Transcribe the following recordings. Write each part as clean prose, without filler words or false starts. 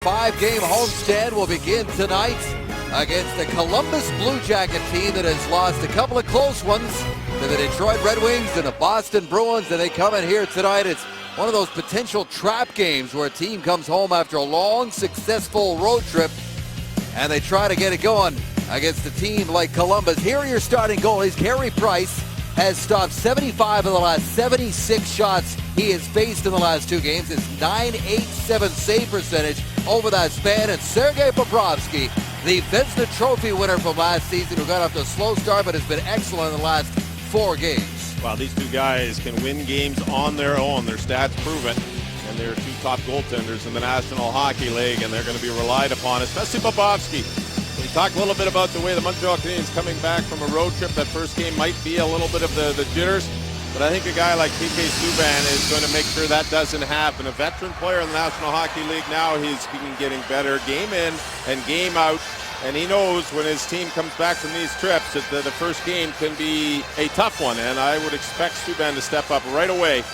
Five-game homestand will begin tonight against the Columbus Blue Jacket team that has lost a couple of close ones to the Detroit Red Wings and the Boston Bruins, and they come in here tonight. It's one of those potential trap games where a team comes home after a long, successful road trip, and they try to get it going against a team like Columbus. Here are your starting goalies. Carey Price has stopped 75 of the last 76 shots he has faced in the last two games. His .987 save percentage over that span. And Sergei Bobrovsky, the Vezina Trophy winner from last season, who got off to a slow start but has been excellent in the last 4 games. Wow, these two guys can win games on their own. Their stats prove it. And they're two top goaltenders in the National Hockey League, and they're going to be relied upon, especially Bobrovsky. We talked a little bit about the way the Montreal Canadiens coming back from a road trip. That first game might be a little bit of the jitters, but I think a guy like PK Subban is going to make sure that doesn't happen. A veteran player in the National Hockey League now, he's been getting better game in and game out, and he knows when his team comes back from these trips that the first game can be a tough one, and I would expect Subban to step up right away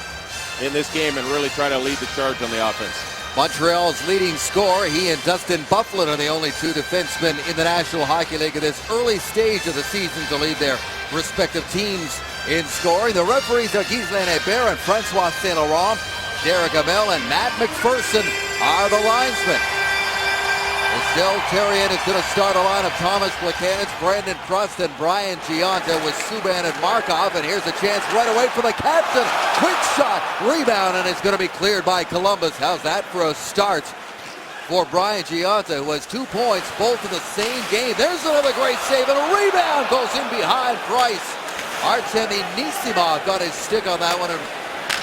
in this game and really try to lead the charge on the offense. Montreal's leading scorer, he and Dustin Byfuglien are the only two defensemen in the National Hockey League at this early stage of the season to lead their respective teams in scoring. The referees are Ghislain Hebert and Francois St. Laurent. Derek Amell and Matt McPherson are the linesmen. Michel Therrien is going to start a line of Thomas Plekanec, Brandon Prust, and Brian Gionta with Subban and Markov. And here's a chance right away for the captain. Quick shot, rebound, and it's going to be cleared by Columbus. How's that for a start for Brian Gionta, who has 2 points, both in the same game. There's another great save, and a rebound goes in behind Price. Artemi Nisimov got his stick on that one, and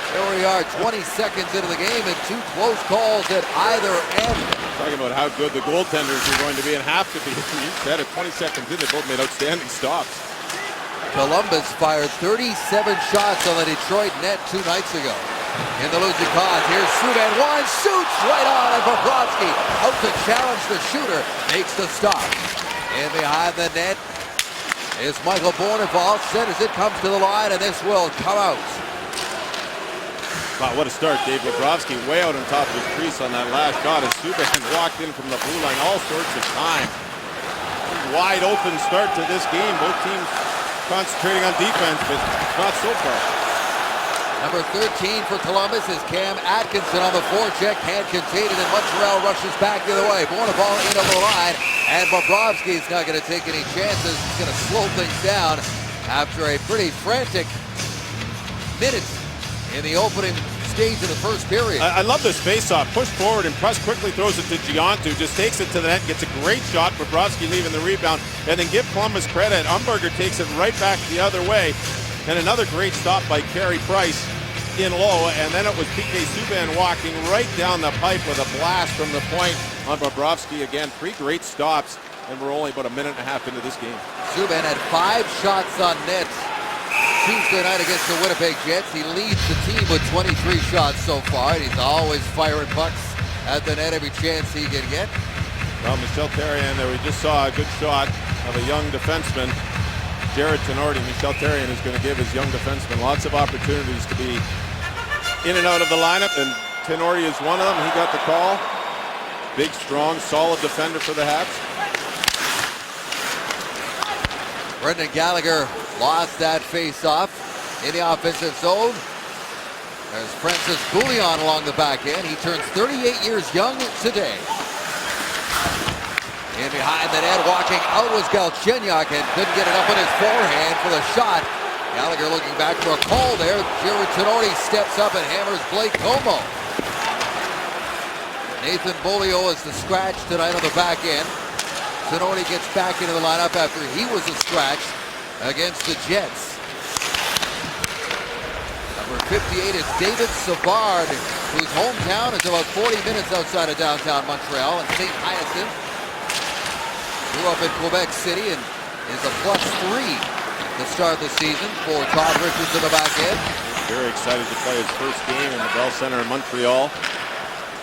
there we are, 20 seconds into the game, and 2 close calls at either end. Talking about how good the goaltenders are going to be and have to be. You said it, 20 seconds in, they both made outstanding stops. Columbus fired 37 shots on the Detroit net 2 nights ago. In the losing cause, here's Subban, one shoots right on, and Bobrovsky out to challenge the shooter, makes the stop. In behind the net is Michael Bournival, centers it, comes to the line, and this will come out. Wow, what a start. Dave Bobrovsky way out on top of his crease on that last shot as Subban walked in from the blue line all sorts of time. Wide open start to this game. Both teams concentrating on defense, but not so far. Number 13 for Columbus is Cam Atkinson on the forecheck. Can't contain it, and Montreal rushes back the other way. Bournival into the line, and Bobrovsky's not going to take any chances. He's going to slow things down after a pretty frantic minute in the opening stage of the first period. I love this face-off. Push forward, and Press quickly throws it to Gionta, who just takes it to the net, gets a great shot. Bobrovsky leaving the rebound, and then give Columbus credit. Umberger takes it right back the other way, and another great stop by Carey Price in low, and then it was PK Subban walking right down the pipe with a blast from the point on Bobrovsky. Again, 3 great stops, and we're only about a minute and a half into this game. Subban had 5 shots on net Tuesday night against the Winnipeg Jets. He leads the team with 23 shots so far, and he's always firing pucks at the net every chance he can get. Well, Michel Therrien there, we just saw a good shot of a young defenseman, Jarred Tinordi. Michel Therrien is going to give his young defenseman lots of opportunities to be in and out of the lineup, and Tinordi is one of them. He got the call. Big, strong, solid defender for the Habs. Brendan Gallagher lost that face-off in the offensive zone. There's Francis Bouillon along the back end. He turns 38 years young today. In behind the net, walking out was Galchenyuk, and couldn't get it up on his forehand for the shot. Gallagher looking back for a call there. Jarred Tinordi steps up and hammers Blake Comeau. Nathan Beaulieu is the scratch tonight on the back end. Tinordi gets back into the lineup after he was a scratch against the Jets. Number 58 is David Savard, whose hometown is about 40 minutes outside of downtown Montreal, and St. Hyacinthe. Grew up in Quebec City and is a +3 to start the season for Todd Richards in the back end. Very excited to play his first game in the Bell Center in Montreal.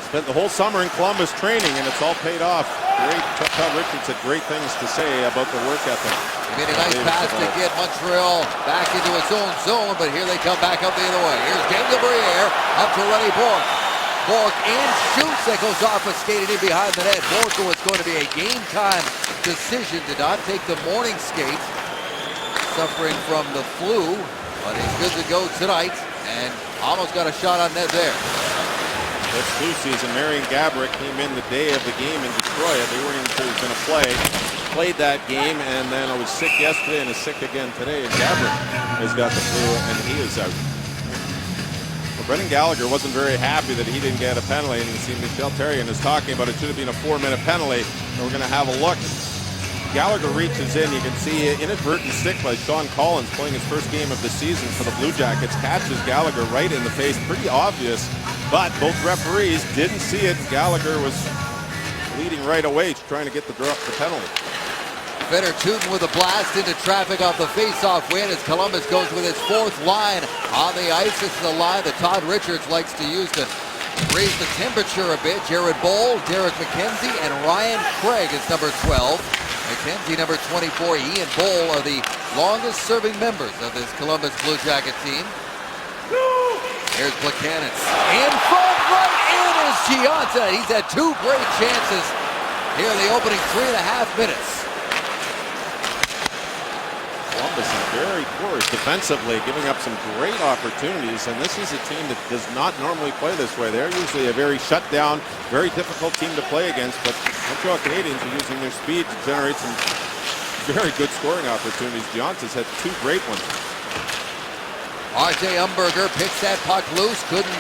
Spent the whole summer in Columbus training, and it's all paid off. Great. Todd Richards had great things to say about the work ethic. He made a nice pass to get Montreal back into its own zone, but here they come back up the other way. Here's Daniel Briere up to René Bourque. Bourque in, shoots, that goes off a skated in behind the net. Bourque was going to be a game-time decision, did not take the morning skate, suffering from the flu, but he's good to go tonight, and almost got a shot on net there. This flu season, Marian Gaborik came in the day of the game in Detroit. They weren't even sure he was going to play. Played that game, and then I was sick yesterday and is sick again today. And Gaborik has got the flu, and he is out. Well, Brendan Gallagher wasn't very happy that he didn't get a penalty, and you see Michel Therrien is talking about it should have been a 4-minute penalty. And we're going to have a look. Gallagher reaches in. You can see an inadvertent stick by Sean Collins, playing his first game of the season for the Blue Jackets. Catches Gallagher right in the face. Pretty obvious, but both referees didn't see it. Gallagher was leading right away, trying to get the penalty. Fedor Tyutin with a blast into traffic off the face-off win as Columbus goes with its fourth line on the ice. This is the line that Todd Richards likes to use to raise the temperature a bit. Jared Boll, Derek McKenzie, and Ryan Craig is number 12. McKenzie number 24. He and Boll are the longest-serving members of this Columbus Blue Jacket team. Here's Plekanec. In front, right in is Gionta. He's had two great chances here in the opening 3.5 minutes. Columbus is very poor defensively, giving up some great opportunities, and this is a team that does not normally play this way. They're usually a very shut-down, very difficult team to play against, but Montreal Canadiens are using their speed to generate some very good scoring opportunities. Gionta's had two great ones. R.J. Umberger picks that puck loose, couldn't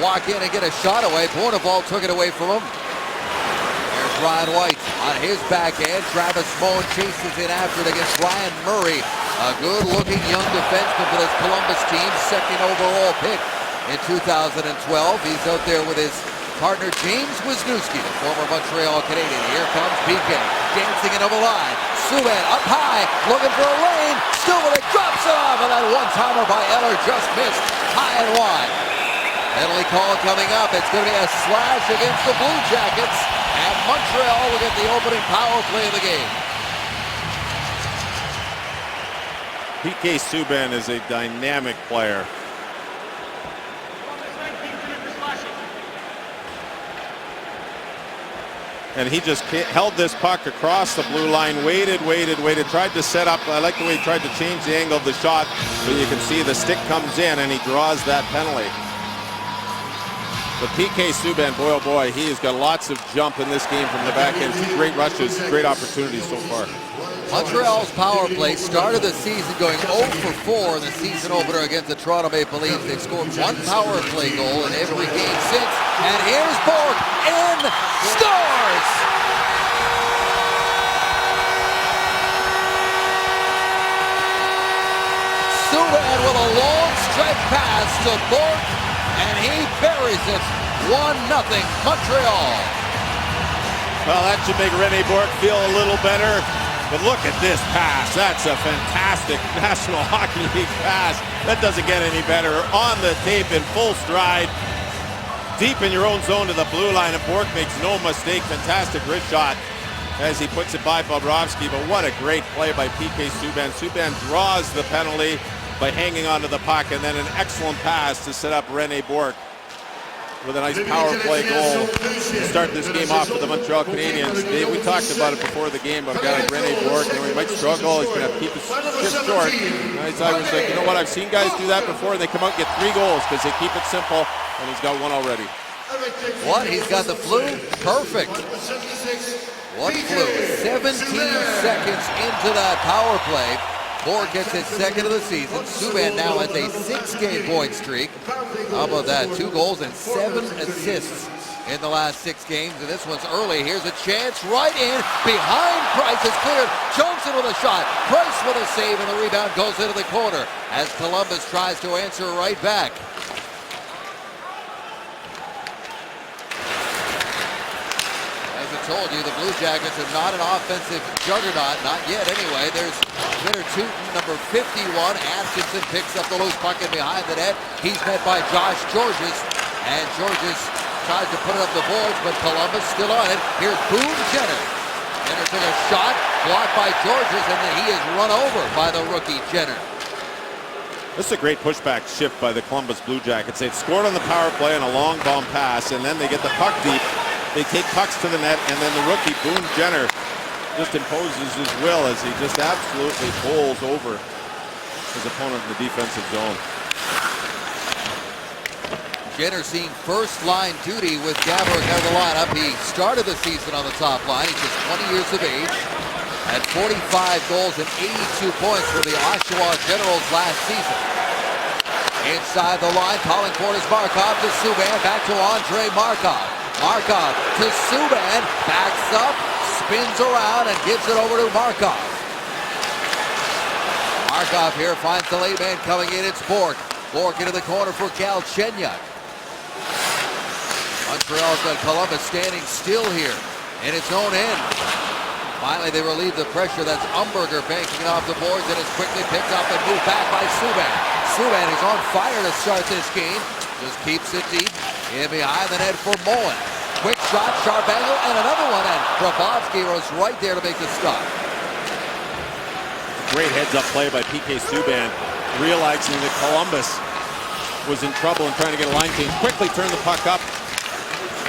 walk in and get a shot away. Bourneval took it away from him. There's Ryan White on his backhand. Travis Moen chases in after it against Ryan Murray. A good-looking young defenseman for this Columbus team, second overall pick in 2012. He's out there with his partner James Wisniewski, the former Montreal Canadian. Here comes PK, dancing into the line. Subban up high, looking for a lane. Still with it, drops it off, and that one-timer by Eller just missed high and wide. Penalty call coming up. It's going to be a slash against the Blue Jackets, and Montreal will get the opening power play of the game. PK Subban is a dynamic player. And he just held this puck across the blue line, waited, tried to set up. I like the way he tried to change the angle of the shot, so you can see the stick comes in and he draws that penalty. But PK Subban, boy oh boy, he has got lots of jump in this game from the back end. Two great rushes, great opportunities so far. Montreal's power play started the season going 0 for 4 in the season opener against the Toronto Maple Leafs. They've scored one power play goal in every game since. And here's Bourque in, scores! Subban with a long stretch pass to Bourque, and he buries it. 1-0 Montreal. Well, that should make Rene Bourque feel a little better. But look at this pass. That's a fantastic National Hockey League pass. That doesn't get any better. On the tape in full stride. Deep in your own zone to the blue line. And Bourque makes no mistake. Fantastic wrist shot as he puts it by Bobrovsky. But what a great play by PK Subban. Subban draws the penalty by hanging onto the puck. And then an excellent pass to set up Rene Bourque with a nice power play goal to start this game off for the Montreal Canadiens. Dave, we talked about it before the game, but a guy like Rene Bourque, he might struggle. He's going to have to keep his shift short. And I was like, you know what, I've seen guys do that before, and they come out and get 3 goals because they keep it simple, and he's got one already. What? He's got the flu? Perfect. What flu? 17 seconds into that power play. Bourque gets his second of the season. Subban now has a 6-game point streak. How about that? 2 goals and 7 assists in the last 6 games. And this one's early. Here's a chance right in. Behind Price is cleared. Johnson with a shot. Price with a save, and the rebound goes into the corner as Columbus tries to answer right back. Told you the Blue Jackets are not an offensive juggernaut, not yet anyway. There's Fedor Tyutin, number 51. Atkinson picks up the loose puck in behind the net. He's met by Josh Georges, and Georges tries to put it up the boards, but Columbus still on it. Here's Boone Jenner. Jenner took a shot, blocked by Georges, and then he is run over by the rookie Jenner. This is a great pushback shift by the Columbus Blue Jackets. They've scored on the power play on a long bomb pass, and then they get the puck deep. They take pucks to the net, and then the rookie, Boone Jenner, just imposes his will as he just absolutely bowls over his opponent in the defensive zone. Jenner seeing first-line duty with Gaborik out of the lineup. He started the season on the top line. He's just 20 years of age. Had 45 goals and 82 points for the Oshawa Generals last season. Inside the line, calling quarters, Markov to Subban, back to Andrei Markov. Markov to Subban, backs up, spins around, and gives it over to Markov. Markov here finds the late man coming in. It's Bourque. Bourque into the corner for Galchenyuk. Montreal's got Columbus standing still here in its own end. Finally, they relieve the pressure. That's Umberger banking off the boards, and it's quickly picked up and moved back by Subban. Subban is on fire to start this game. Just keeps it deep in behind the net for Moen. Quick shot, sharp angle, and another one, and Grabovski was right there to make the stop. Great heads-up play by PK Subban, realizing that Columbus was in trouble and trying to get a line change. Quickly turned the puck up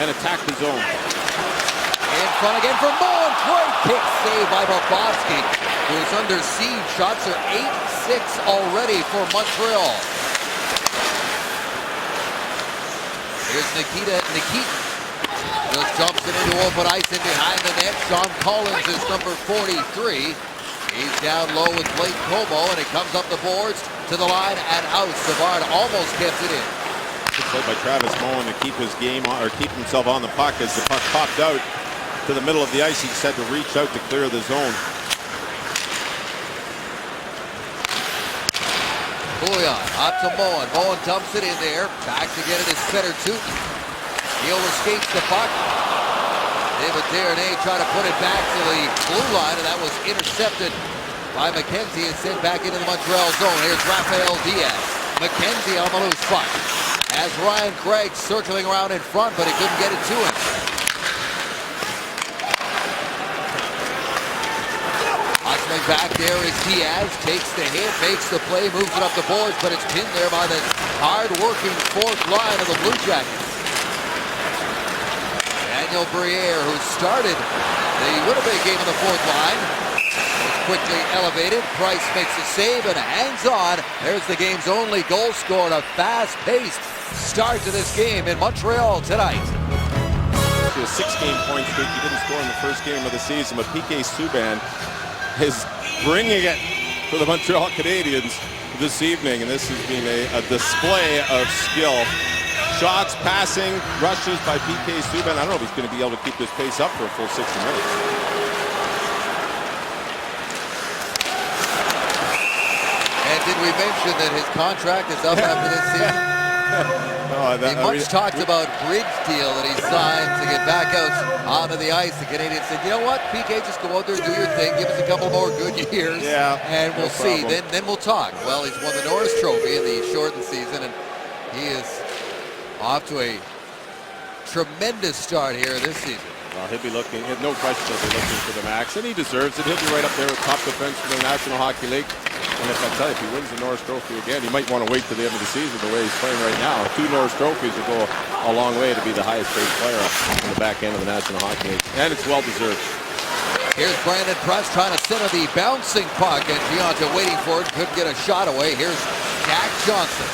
and attacked the zone. In front again for Moen. Great kick save by Bobrovsky, who is under siege. Shots are 8-6 already for Montreal. Here's Nikitin. Just jumps it into open ice and behind the net. Sean Collins is number 43. He's down low with Blake Comeau, and it comes up the boards to the line and out. Savard almost kept it in. Good play by Travis Moen to keep his game on, or keep himself on the puck as the puck popped out to the middle of the ice. He just had to reach out to clear the zone. Bouillon up to Moen. Moen dumps it in there. Back to get it is Fedor-Tutin. Neal escapes the puck. David Desharnais tried to put it back to the blue line, and that was intercepted by McKenzie and sent back into the Montreal zone. Here's Rafael Diaz. McKenzie on the loose puck. Has Ryan Craig circling around in front, but he couldn't get it to him. Hustling back there is Diaz. Takes the hit, makes the play, moves it up the boards, but it's pinned there by the hard-working fourth line of the Blue Jackets. Daniel Briere, who started the Winnipeg game on the fourth line, was quickly elevated. Price makes a save and hangs on. There's the game's only goal scored. A fast-paced start to this game in Montreal tonight. To a 6-game point streak. He didn't score in the first game of the season, but PK Subban is bringing it for the Montreal Canadiens this evening, and this has been a display of skill. Shots, passing, rushes by PK Subban. I don't know if he's going to be able to keep this pace up for a full 60 minutes. And did we mention that his contract is up after this season? He talked about bridge deal that he signed to get back out onto the ice. The Canadians said, you know what, PK, just go out there, do your thing, give us a couple more good years, and we'll see. Then we'll talk. Well, he's won the Norris Trophy in the shortened season, and he is off to a tremendous start here this season. Well, he'll be looking, no question he'll be looking for the max, and he deserves it. He'll be right up there with top defense for the National Hockey League. And if I tell you, if he wins the Norris Trophy again, he might want to wait to the end of the season the way he's playing right now. 2 Norris Trophies will go a long way to be the highest paid player in the back end of the National Hockey League. And it's well deserved. Here's Brandon Press trying to center the bouncing puck, and Gionta waiting for it, couldn't get a shot away. Here's Jack Johnson,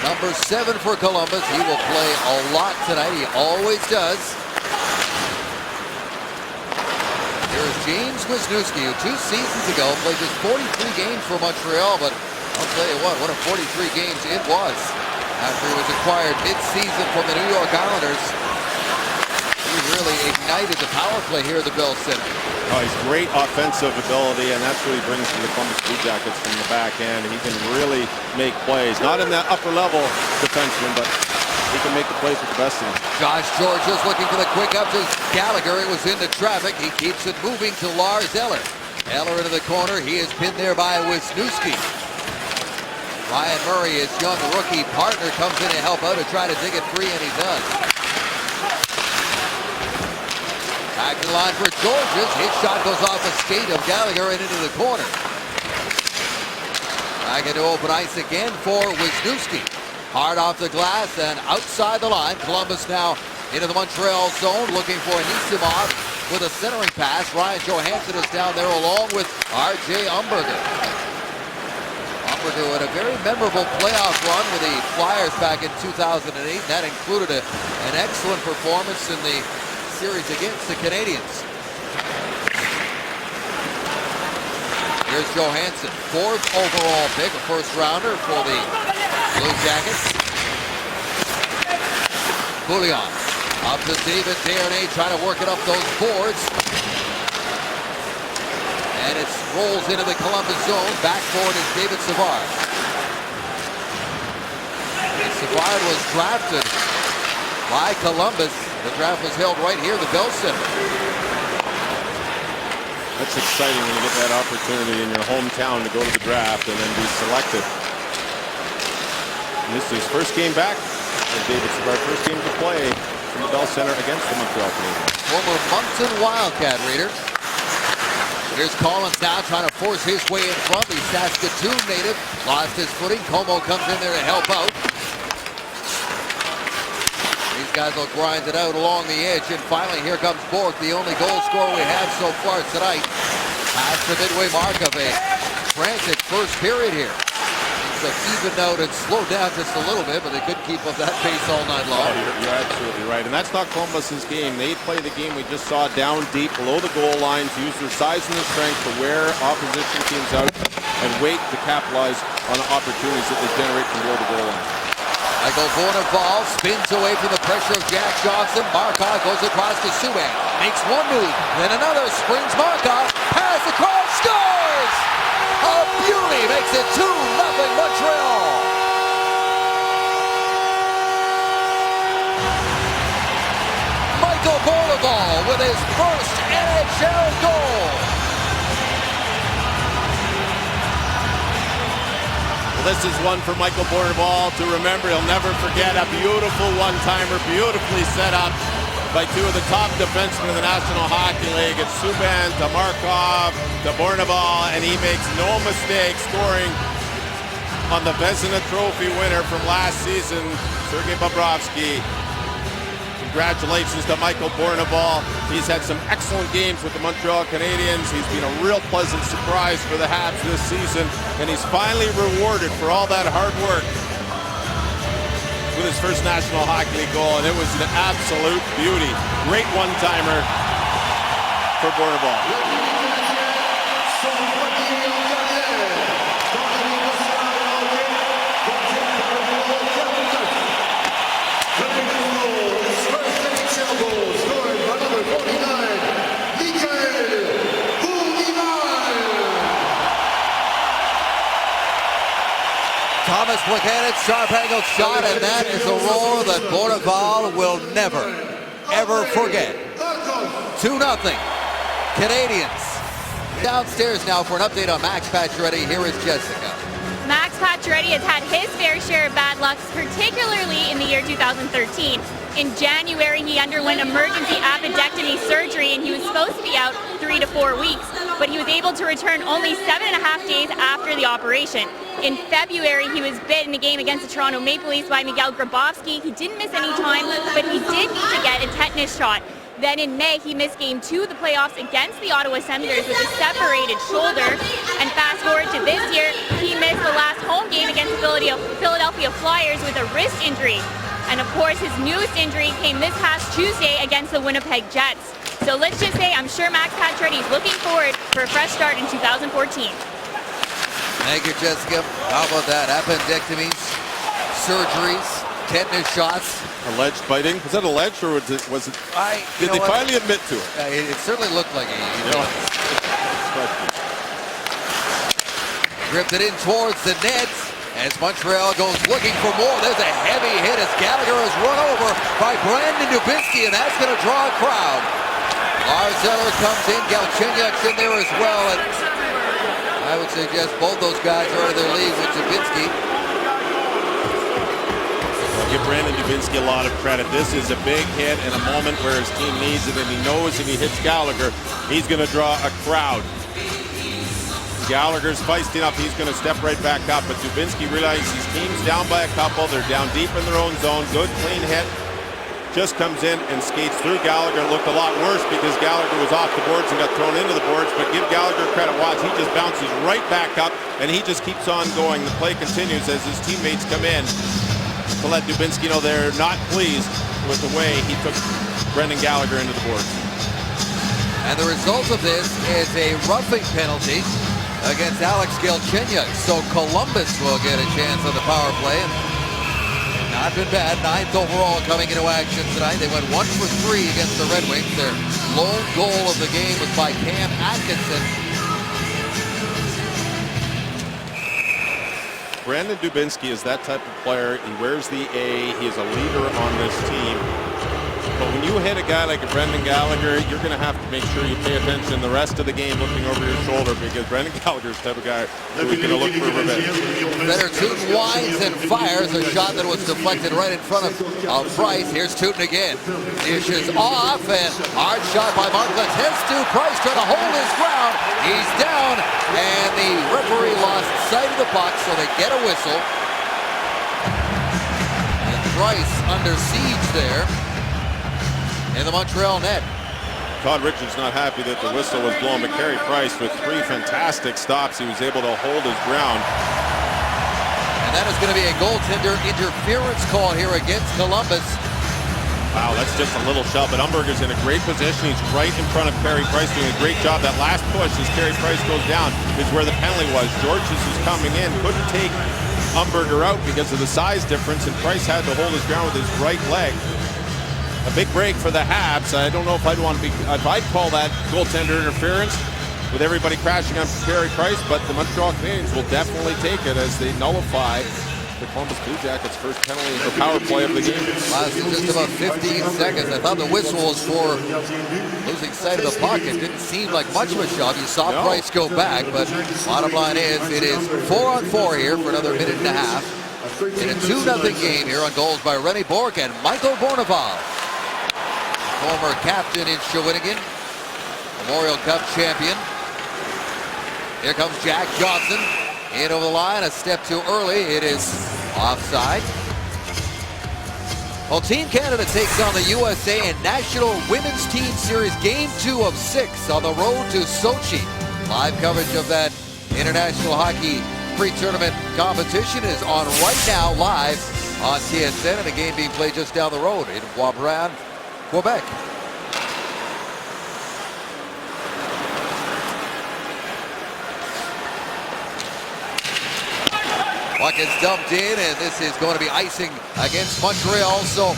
number 7 for Columbus. He will play a lot tonight. He always does. Here's James Wisniewski, who 2 seasons ago played just 43 games for Montreal, but I'll tell you what a 43 games it was after he was acquired mid-season from the New York Islanders. He really ignited the power play here at the Bell Center. Oh, he's great offensive ability, and that's what he brings to the Columbus Blue Jackets from the back end. He can really make plays. Not in that upper-level defenseman, but he can make the plays with the best of them. Josh Georges looking for the quick up to Gallagher. It was into traffic. He keeps it moving to Lars Eller. Eller into the corner. He is pinned there by Wisniewski. Ryan Murray, his young rookie partner, comes in to help out to try to dig it free, and he does. Back to the line for Georges. His shot goes off a skate of Gallagher and into the corner. Back into open ice again for Wisniewski. Hard off the glass and outside the line. Columbus now into the Montreal zone, looking for Anisimov with a centering pass. Ryan Johansson is down there along with R.J. Umberger. Umberger had a very memorable playoff run with the Flyers back in 2008. That included an excellent performance in the series against the Canadiens. Here's Johansson, 4th overall pick, a first-rounder for the Blue Jackets. Bouillon up to David Desharnais, trying to work it up those boards. And it rolls into the Columbus zone. Back forward is David Savard. And Savard was drafted by Columbus. The draft was held right here, the Bell Center. That's exciting when you get that opportunity in your hometown to go to the draft and then be selected. And this is his first game back. And David Savard, first game to play from the Bell Center against the Montreal Canadiens. Former Moncton Wildcat reader. Here's Collins now trying to force his way in front. The Saskatoon native lost his footing. Como comes in there to help out. These guys will grind it out along the edge. And finally, here comes Bourque, the only goal scorer we have so far tonight. Past the midway mark of a frantic first period here. Things have evened out and slowed down just a little bit, but they couldn't keep up that pace all night long. Oh, you're absolutely right. And that's not Columbus's game. They play the game we just saw down deep below the goal line, to use their size and their strength to wear opposition teams out and wait to capitalize on the opportunities that they generate from below the goal line. Michael Bournival spins away from the pressure of Jack Johnson. Markov goes across to Subban. Makes one move, then another. Springs Markov. Pass across. Scores! A beauty. Makes it 2-0 Montreal. Michael Bournival with his first NHL goal. This is one for Michael Bournival to remember. He'll never forget. A beautiful one-timer, beautifully set up by two of the top defensemen in the National Hockey League. It's Subban to Markov to Bournival, and he makes no mistake scoring on the Vezina Trophy winner from last season, Sergei Bobrovsky. Congratulations to Michael Bournival. He's had some excellent games with the Montreal Canadiens. He's been a real pleasant surprise for the Habs this season, and he's finally rewarded for all that hard work with his first National Hockey League goal, and it was an absolute beauty. Great one-timer for Bournival. Thomas Buchanan, sharp-angled shot, and that is a roll that Bournival will never, ever forget. 2-0 Canadiens. Downstairs now for an update on Max Pacioretty. Here is Jessica. Max Pacioretty has had his fair share of bad luck, particularly in the year 2013. In January, he underwent emergency appendectomy surgery, and he was supposed to be out 3 to 4 weeks, but he was able to return only 7.5 days after the operation. In February, he was bit in the game against the Toronto Maple Leafs by Miguel Grabovski. He didn't miss any time, but he did need to get a tetanus shot. Then in May, he missed Game 2 of the playoffs against the Ottawa Senators with a separated shoulder. And fast forward to this year, he missed the last home game against the Philadelphia Flyers with a wrist injury. And of course, his newest injury came this past Tuesday against the Winnipeg Jets. So let's just say I'm sure Max Pacioretty is looking forward for a fresh start in 2014. Thank you, Jessica. How about that? Appendectomies, surgeries, tetanus shots. Alleged biting. Was that alleged, or was it? Did they finally admit to it? It certainly looked like it. Dripped it in towards the net as Montreal goes looking for more. There's a heavy hit as Gallagher is run over by Brandon Dubinsky, and that's going to draw a crowd. Lars Eller comes in. Galchenyuk's in there as well. And I would suggest both those guys are out of their league with Dubinsky. Give Brandon Dubinsky a lot of credit. This is a big hit in a moment where his team needs it, and he knows if he hits Gallagher, he's going to draw a crowd. Gallagher's feisty enough, he's going to step right back up, but Dubinsky realizes his team's down by a couple. They're down deep in their own zone. Good, clean hit. Just comes in and skates through Gallagher. Looked a lot worse because Gallagher was off the boards and got thrown into the boards, but give Gallagher credit. Watch, he just bounces right back up, and he just keeps on going. The play continues as his teammates come in to let Dubinsky know they're not pleased with the way he took Brendan Gallagher into the boards. And the result of this is a roughing penalty against Alex Galchenyuk. So Columbus will get a chance on the power play. Not been bad. 9th overall coming into action tonight. They went 1 for 3 against the Red Wings. Their lone goal of the game was by Cam Atkinson. Brandon Dubinsky is that type of player. He wears the A. He is a leader on this team. But when you hit a guy like a Brendan Gallagher, you're going to have to make sure you pay attention the rest of the game looking over your shoulder, because Brendan Gallagher's the type of guy who's going to look for revenge. Better Tootin winds and fires a shot that was deflected right in front of Price. Here's Tootin again. Dishes off, and hard shot by Mark Letestu. Price trying to hold his ground. He's down, and the referee lost sight of the puck, so they get a whistle. And Price under siege there in the Montreal net. Todd Richards not happy that the whistle was blown, but Carey Price with 3 fantastic stops, he was able to hold his ground. And that is going to be a goaltender interference call here against Columbus. Wow, that's just a little shove, but Umberger's in a great position. He's right in front of Carey Price, doing a great job. That last push as Carey Price goes down is where the penalty was. Georges is coming in, couldn't take Umberger out because of the size difference, and Price had to hold his ground with his right leg. A big break for the Habs. I don't know if I'd call that goaltender interference with everybody crashing on Carey Price, but the Montreal Canadiens will definitely take it as they nullify the Columbus Blue Jackets' first penalty for power play of the game. Lasted just about 15 seconds. I thought the whistle was for losing sight of the puck. It didn't seem like much of a shove. You saw Price go back, but bottom line is it is 4-on-4 here for another minute and a half in a 2-0 game here on goals by Rennie Bourque and Michael Bournival. Former captain in Shawinigan, Memorial Cup champion. Here comes Jack Johnson. In over the line, a step too early. It is offside. Well, Team Canada takes on the USA in National Women's Team Series Game 2 of 6 on the road to Sochi. Live coverage of that international hockey pre-tournament competition is on right now live on TSN, and a game being played just down the road in Waubran, Quebec. Puck is dumped in, and this is going to be icing against Montreal. So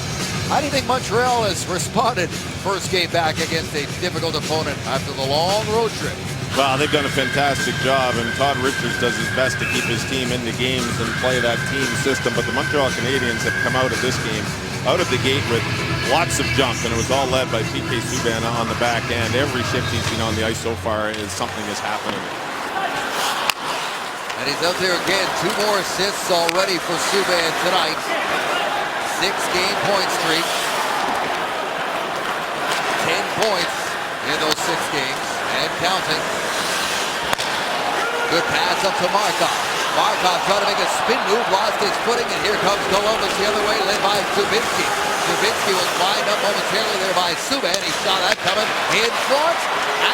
how do you think Montreal has responded first game back against a difficult opponent after the long road trip? Well, they've done a fantastic job, and Todd Richards does his best to keep his team in the games and play that team system. But the Montreal Canadiens have come out of this game out of the gate with lots of jump, and it was all led by PK Subban on the back end. Every shift he's been on the ice so far is something is happening. And he's out there again. 2 more assists already for Subban tonight. 6-game point streak. 10 points in those 6 games and counting. Good pass up to Markov. Markov trying to make a spin move, lost his footing, and here comes Columbus the other way, led by Dubinsky. Dubinsky was lined up momentarily there by Subban. He saw that coming in front.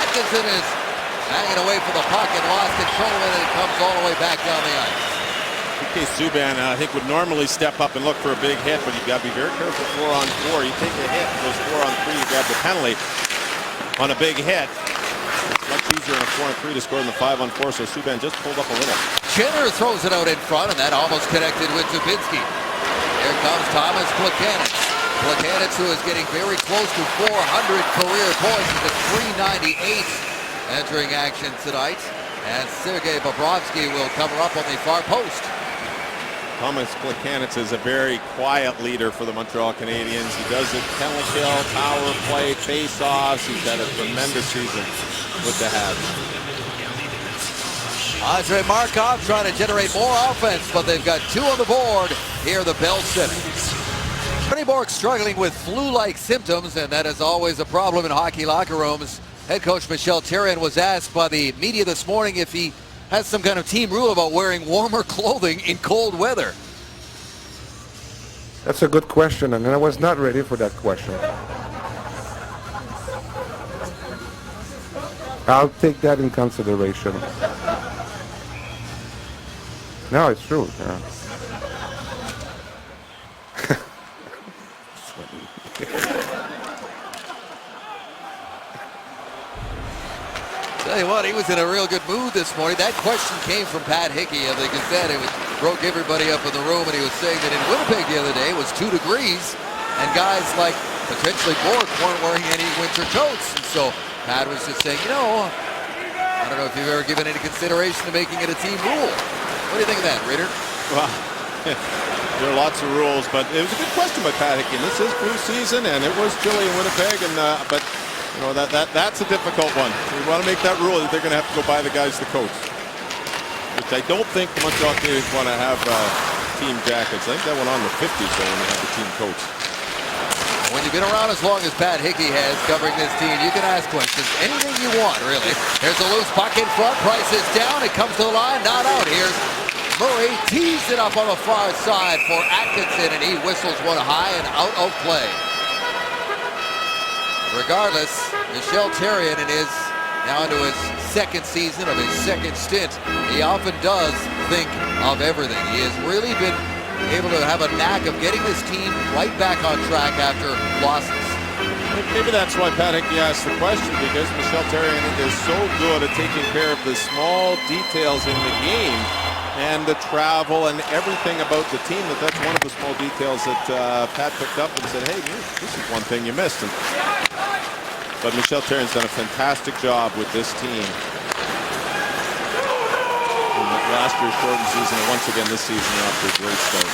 Atkinson is hanging away from the puck and lost control of it, and it comes all the way back down the ice. PK Subban, I think, would normally step up and look for a big hit, but you've got to be very careful 4-on-4. You take a hit, it goes 4-on-3, you grab the penalty on a big hit. It's much easier in a 4-on-3 to score than the 5-on-4, so Subban just pulled up a little. Chinner throws it out in front, and that almost connected with Dubinsky. Here comes Thomas Plekanec. Plekanec, who is getting very close to 400 career points, is at 398 entering action tonight. And Sergei Bobrovsky will cover up on the far post. Thomas Plekanec is a very quiet leader for the Montreal Canadiens. He does it penalty kill, power play, face-offs. He's had a tremendous season with the Habs. Andre Markov trying to generate more offense, but they've got 2 on the board here at the Bell Center. Rennie Bourque struggling with flu-like symptoms, and that is always a problem in hockey locker rooms. Head coach Michel Therrien was asked by the media this morning if he has some kind of team rule about wearing warmer clothing in cold weather? That's a good question, and I was not ready for that question. I'll take that in consideration. No, it's true. Yeah. Tell you what, he was in a real good mood this morning. That question came from Pat Hickey of the Gazette. It broke everybody up in the room, and he was saying that in Winnipeg the other day it was 2 degrees, and guys like potentially Bourque weren't wearing any winter coats. And so Pat was just saying, you know, I don't know if you've ever given any consideration to making it a team rule. What do you think of that, Reader? Well, there are lots of rules, but it was a good question by Pat Hickey. This is flu season, and it was chilly in Winnipeg, and but you know that's a difficult one. We want to make that rule that they're going to have to go buy the guys the coats, which I don't think the Montreal Canadiens want to have team jackets. I think that went on the 50s though when they had the team coats. When you've been around as long as Pat Hickey has covering this team, you can ask questions anything you want, really. There's a loose puck in front. Price is down. It comes to the line. Not out. Here's Murray. Tees it up on the far side for Atkinson, and he whistles one high and out of play. Regardless, Michel Therrien is now into his second season of his second stint. He often does think of everything. He has really been able to have a knack of getting this team right back on track after losses. Maybe that's why Pat Hickey asked the question, because Michel Therrien is so good at taking care of the small details in the game and the travel and everything about the team, that's one of the small details that Pat picked up and said, hey, this is one thing you missed. But Michel Therrien's done a fantastic job with this team. Last year's shortened season, and once again this season, they're off to a great start.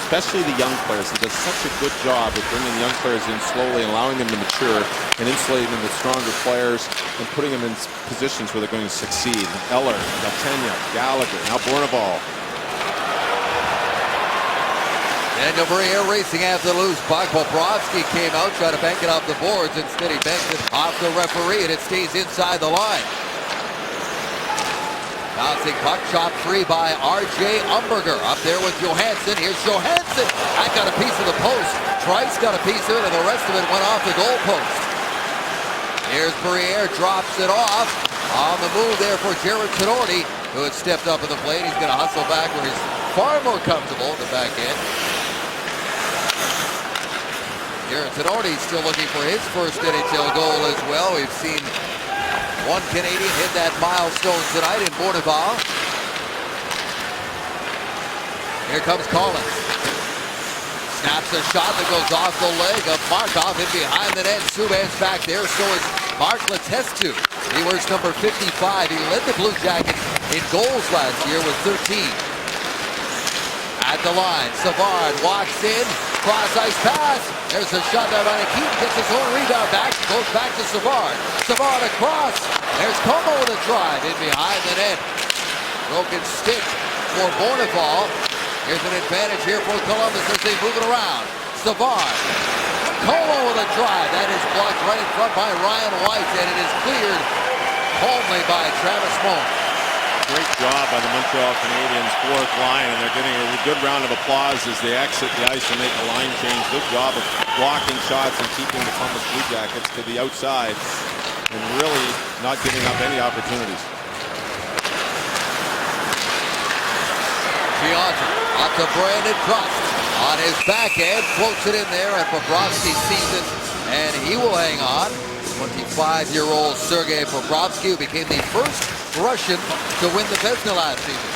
Especially the young players. He does such a good job of bringing young players in slowly and allowing them to mature and insulating them with stronger players and putting them in positions where they're going to succeed. Eller, Galchenyuk, Gallagher, now Bournival. Daniel Briere racing after the loose puck. Bobrovsky came out, tried to bank it off the boards. Instead, he banks it off the referee, and it stays inside the line. Bouncing puck, shot free by R.J. Umberger. Up there with Johansson. Here's Johansson. That got a piece of the post. Trice got a piece of it, and the rest of it went off the goal post. Here's Briere, drops it off. On the move there for Jared Tenorti, who had stepped up in the plate. He's going to hustle back where he's far more comfortable at the back end. Jared Tenorti still looking for his first NHL goal as well. We've seen one Canadian hit that milestone tonight in Bournival. Here comes Collins. Snaps a shot that goes off the leg of Markov in behind the net. Subban's back there. So is Mark Letestu. He wears number 55. He led the Blue Jackets in goals last year with 13. At the line, Savard walks in. Cross ice pass. There's a shot by Keaton. Gets his own rebound back. Goes back to Savard. Savard across. There's Como with a drive in behind the net. Broken stick for Bournival. Here's an advantage here for Columbus as they move it around. Savard. Como with a drive. That is blocked right in front by Ryan White, and it is cleared calmly by Travis Moen. Great job by the Montreal Canadiens fourth line, and they're getting a good round of applause as they exit the ice and make a line change. Good job of blocking shots and keeping the Columbus Blue Jackets to the outside and really not giving up any opportunities. Giannis up to Brandon Cross on his backhand, floats it in there, and Bobrovsky sees it, and he will hang on. 25-year-old Sergei Bobrovsky, who became the first Russian to win the Vezina last season.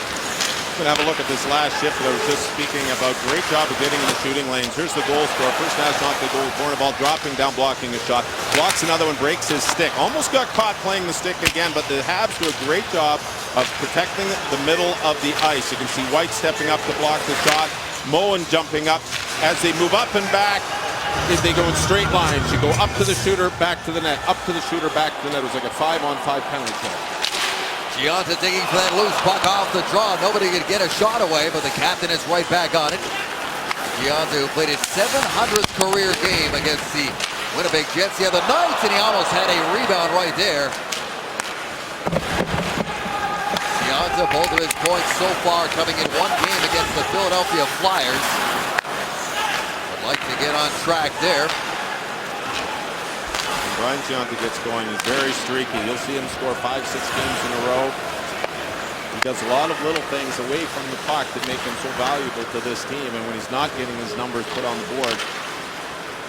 We're going to have a look at this last shift that I was just speaking about. Great job of getting in the shooting lanes. Here's the goal scorer. First National Hockey goal, Bournival dropping down, blocking a shot. Blocks another one, breaks his stick. Almost got caught playing the stick again, but the Habs do a great job of protecting the middle of the ice. You can see White stepping up to block the shot. Moen jumping up. As they move up and back, they go in straight lines. You go up to the shooter, back to the net. Up to the shooter, back to the net. It was like a 5-on-5 penalty kill. Gianta digging for that loose puck off the draw. Nobody could get a shot away, but the captain is right back on it. Gianta, who played his 700th career game against the Winnipeg Jets the other night, and he almost had a rebound right there. both of his points so far coming in one game against the Philadelphia Flyers. Would like to get on track there. When Brian Gionta gets going, he's very streaky. You'll see him score 5-6 games in a row. He does a lot of little things away from the puck that make him so valuable to this team. And when he's not getting his numbers put on the board,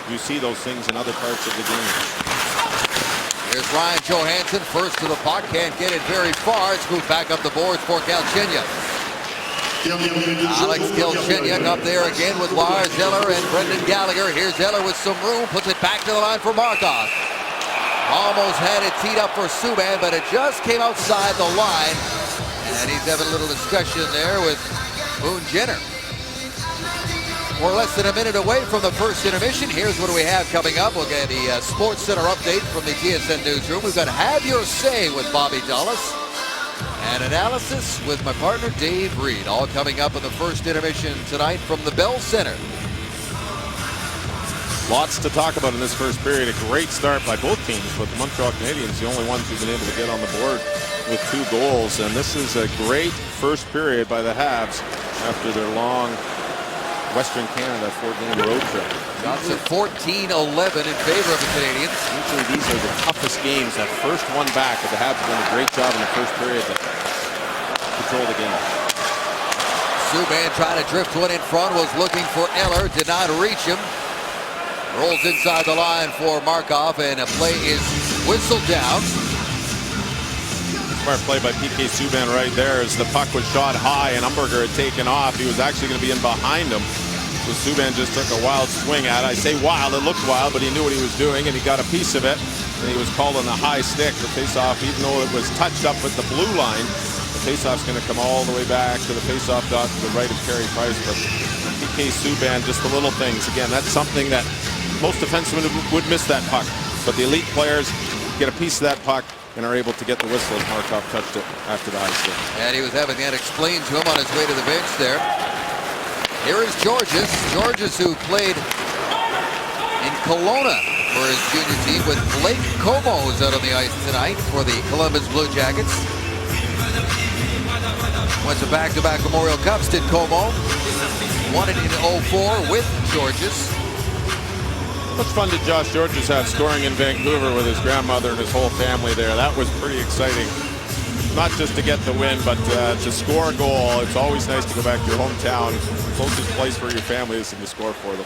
you see those things in other parts of the game. Here's Ryan Johansson, first to the puck, can't get it very far. It's moved back up the boards for Galchenyuk. Alex Galchenyuk up there again with Lars Eller and Brendan Gallagher. Here's Eller with some room, puts it back to the line for Markov. Almost had it teed up for Subban, but it just came outside the line. And he's having a little discussion there with Boone Jenner. We're less than a minute away from the first intermission. Here's what we have coming up. We'll get the Sports Center update from the TSN Newsroom. We've got Have Your Say with Bobby Dallas and analysis with my partner Dave Reed. All coming up in the first intermission tonight from the Bell Center. Lots to talk about in this first period. A great start by both teams, but the Montreal Canadiens, the only ones who've been able to get on the board with 2 goals. And this is a great first period by the Habs after their long Western Canada 4-game road trip. Shots at 14-11 in favor of the Canadiens. Usually these are the toughest games. That first one back, but the Habs have done a great job in the first period to control the game. Subban trying to drift one in front, was looking for Eller, did not reach him. Rolls inside the line for Markov, and a play is whistled down. Smart play by PK Subban right there as the puck was shot high and Umberger had taken off. He was actually going to be in behind him. So Subban just took a wild swing at it. I say wild, it looked wild, but he knew what he was doing and he got a piece of it. And he was called on the high stick. The faceoff, even though it was touched up with the blue line, the faceoff's going to come all the way back to the faceoff dot to the right of Carey Price. But PK Subban, just the little things. Again, that's something that most defensemen would miss that puck. But the elite players get a piece of that puck and are able to get the whistle as Markov touched it after the high stick. And he was having that explained to him on his way to the bench there. Here is Georges. Georges, who played in Kelowna for his junior team with Blake Comeau, who's out on the ice tonight for the Columbus Blue Jackets. Went to back-to-back Memorial Cups, did Comeau. Won it in 04 with Georges. Much fun did Josh Georges have scoring in Vancouver with his grandmother and his whole family there. That was pretty exciting. Not just to get the win, but to score a goal. It's always nice to go back to your hometown. The closest place for your family is to score for them.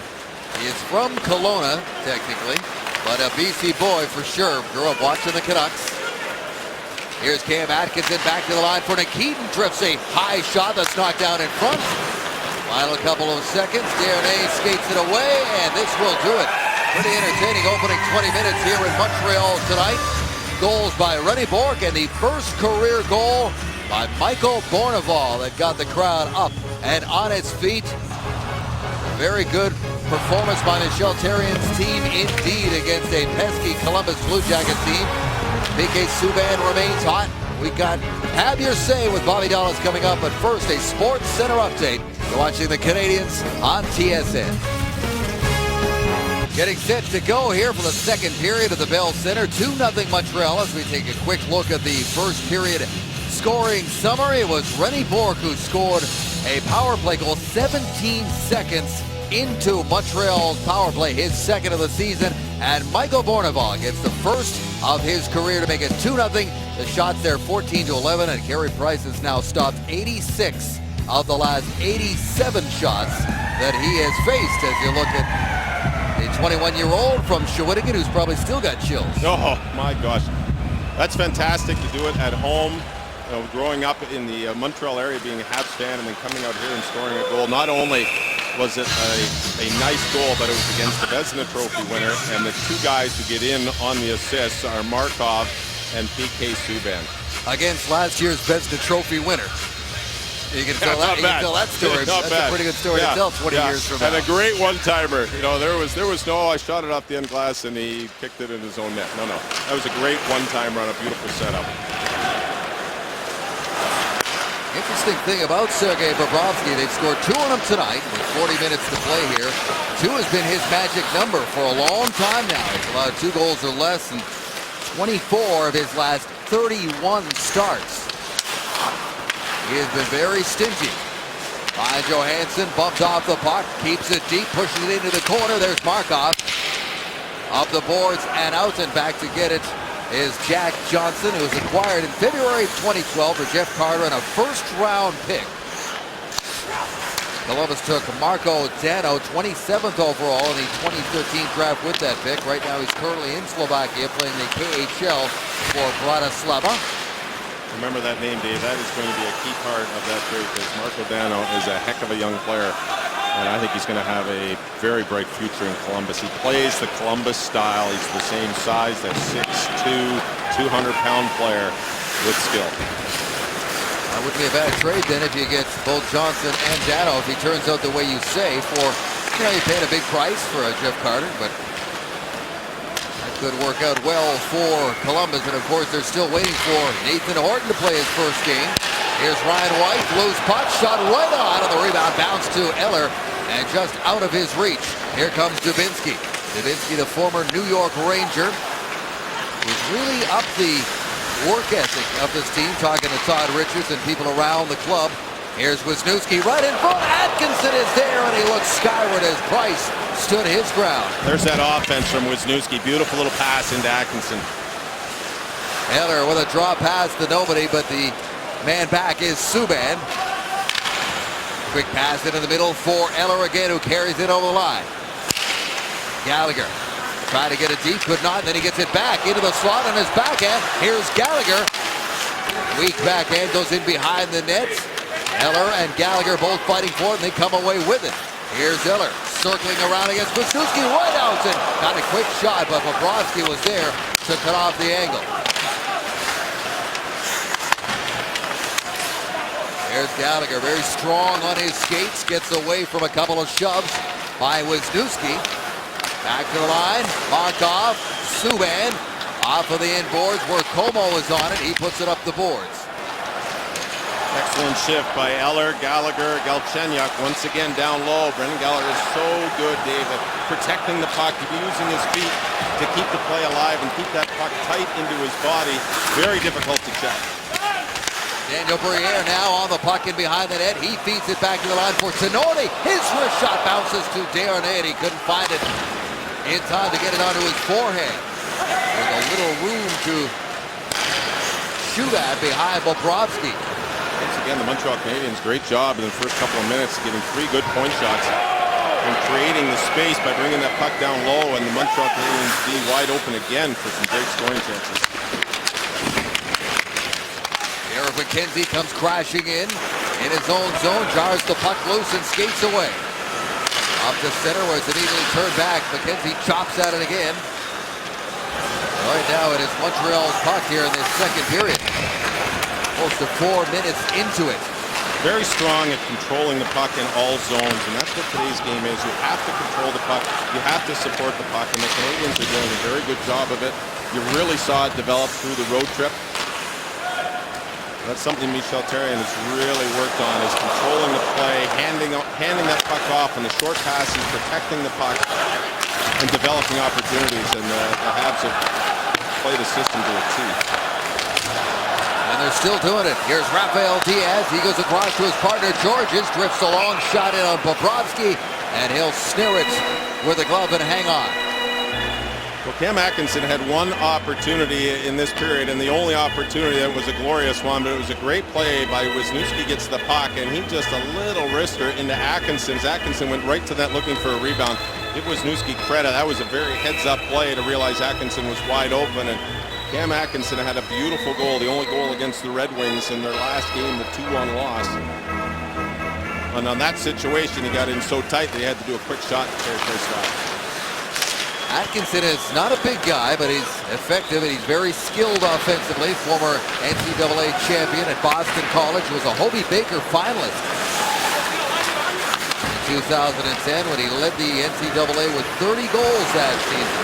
He is from Kelowna, technically, but a BC boy for sure. Grew up watching the Canucks. Here's Cam Atkinson back to the line for Nikitin. Drifts a high shot that's knocked down in front. Final couple of seconds. Desharnais skates it away, and this will do it. Pretty entertaining opening 20 minutes here in Montreal tonight. Goals by René Bourque and the first career goal by Michael Bournival that got the crowd up and on its feet. Very good performance by Michel Therrien's team indeed against a pesky Columbus Blue Jacket team. PK Subban remains hot. We got Have Your Say with Bobby Dallas coming up, but first a Sports Center update. You're watching the Canadiens on TSN. Getting set to go here for the second period of the Bell Center. 2-0 Montreal as we take a quick look at the first period scoring summary. It was René Bourque who scored a power play goal 17 seconds into Montreal's power play, his second of the season. And Michael Bournival gets the first of his career to make it 2-0. The shots there 14-11, and Carey Price has now stopped 86 of the last 87 shots that he has faced as you look at a 21-year-old from Shawinigan who's probably still got chills. Oh my gosh, that's fantastic to do it at home. You know, growing up in the Montreal area, being a Habs fan, and then coming out here and scoring a goal. Not only was it a nice goal, but it was against the Vezina Trophy winner, and the two guys who get in on the assists are Markov and PK Subban. Against last year's Vezina Trophy winner. You can tell that. You can tell that story. That's a pretty good story to tell 20 years from now. And a great one-timer. You know, there was no. I shot it off the end glass and he kicked it in his own net. No, that was a great one-timer on a beautiful setup. Interesting thing about Sergei Bobrovsky, they've scored 2 on him tonight with 40 minutes to play here. 2 has been his magic number for a long time now. He's allowed 2 goals or less in 24 of his last 31 starts. He has been very stingy. Ryan Johansson bumped off the puck, keeps it deep, pushes it into the corner. There's Markov. Up the boards and out, and back to get it is Jack Johnson, who was acquired in February 2012 for Jeff Carter and a first-round pick. Columbus took Marko Dano, 27th overall in the 2013 draft with that pick. Right now he's currently in Slovakia playing the KHL for Bratislava. Remember that name, Dave. That is going to be a key part of that trade because Marko Dano is a heck of a young player. And I think he's going to have a very bright future in Columbus. He plays the Columbus style. He's the same size, that 6'2", 200-pound player with skill. That wouldn't be a bad trade then if you get both Johnson and Dano, if he turns out the way you say, for, you paid a big price for Jeff Carter, but that could work out well for Columbus. And of course, they're still waiting for Nathan Horton to play his first game. Here's Ryan White, loose puck, shot right on the rebound, bounce to Eller, and just out of his reach. Here comes Dubinsky. Dubinsky, the former New York Ranger, who's really up the work ethic of this team, talking to Todd Richards and people around the club. Here's Wisniewski right in front. Atkinson is there, and he looks skyward as Price stood his ground. There's that offense from Wisniewski. Beautiful little pass into Atkinson. Eller with a draw pass to nobody, but the man back is Subban. Quick pass into the middle for Eller again, who carries it over the line. Gallagher trying to get it deep, could not, and then he gets it back into the slot on his backhand. Here's Gallagher. Weak backhand goes in behind the net. Eller and Gallagher both fighting for it, and they come away with it. Here's Eller circling around against Wisniewski, right out, and got a quick shot, but Bobrovsky was there to cut off the angle. There's Gallagher, very strong on his skates, gets away from a couple of shoves by Wisniewski. Back to the line, Markov, Subban, off of the inboards where Como is on it. He puts it up the boards. Excellent shift by Eller, Gallagher, Galchenyuk once again down low. Brendan Gallagher is so good, David, protecting the puck, using his feet to keep the play alive and keep that puck tight into his body. Very difficult to check. Daniel Briere now on the puck and behind the net. He feeds it back to the line for Tinordi. His wrist shot bounces to Desharnais, and he couldn't find it in time to get it onto his forehand. With a little room to shoot at behind Bobrovsky. Once again, the Montreal Canadiens, great job in the first couple of minutes, getting 3 good point shots and creating the space by bringing that puck down low, and the Montreal Canadiens being wide open again for some great scoring chances. Eric McKenzie comes crashing in his own zone, jars the puck loose and skates away. Up to center where it's immediately turned back. McKenzie chops at it again. Right now it is Montreal's puck here in this second period. Close to 4 minutes into it. Very strong at controlling the puck in all zones, and that's what today's game is. You have to control the puck. You have to support the puck, and the Canadiens are doing a very good job of it. You really saw it develop through the road trip. That's something Michel Therrien has really worked on, is controlling the play, handing that puck off on the short passes, protecting the puck, and developing opportunities. And the Habs have played the system to a T. And they're still doing it. Here's Rafael Diaz. He goes across to his partner, Georges, drifts a long shot in on Bobrovsky, and he'll snare it with a glove and hang on. Well, Cam Atkinson had one opportunity in this period, and the only opportunity that was a glorious one, but it was a great play by Wisniewski. Gets the puck, and he just a little wrister into Atkinson. Atkinson went right to that looking for a rebound. Give Wisniewski credit. That was a very heads-up play to realize Atkinson was wide open, and Cam Atkinson had a beautiful goal, the only goal against the Red Wings in their last game, the 2-1 loss. And on that situation, he got in so tight that he had to do a quick shot to tear his stop. Atkinson is not a big guy, but he's effective and he's very skilled offensively. Former NCAA champion at Boston College, was a Hobey Baker finalist in 2010 when he led the NCAA with 30 goals that season.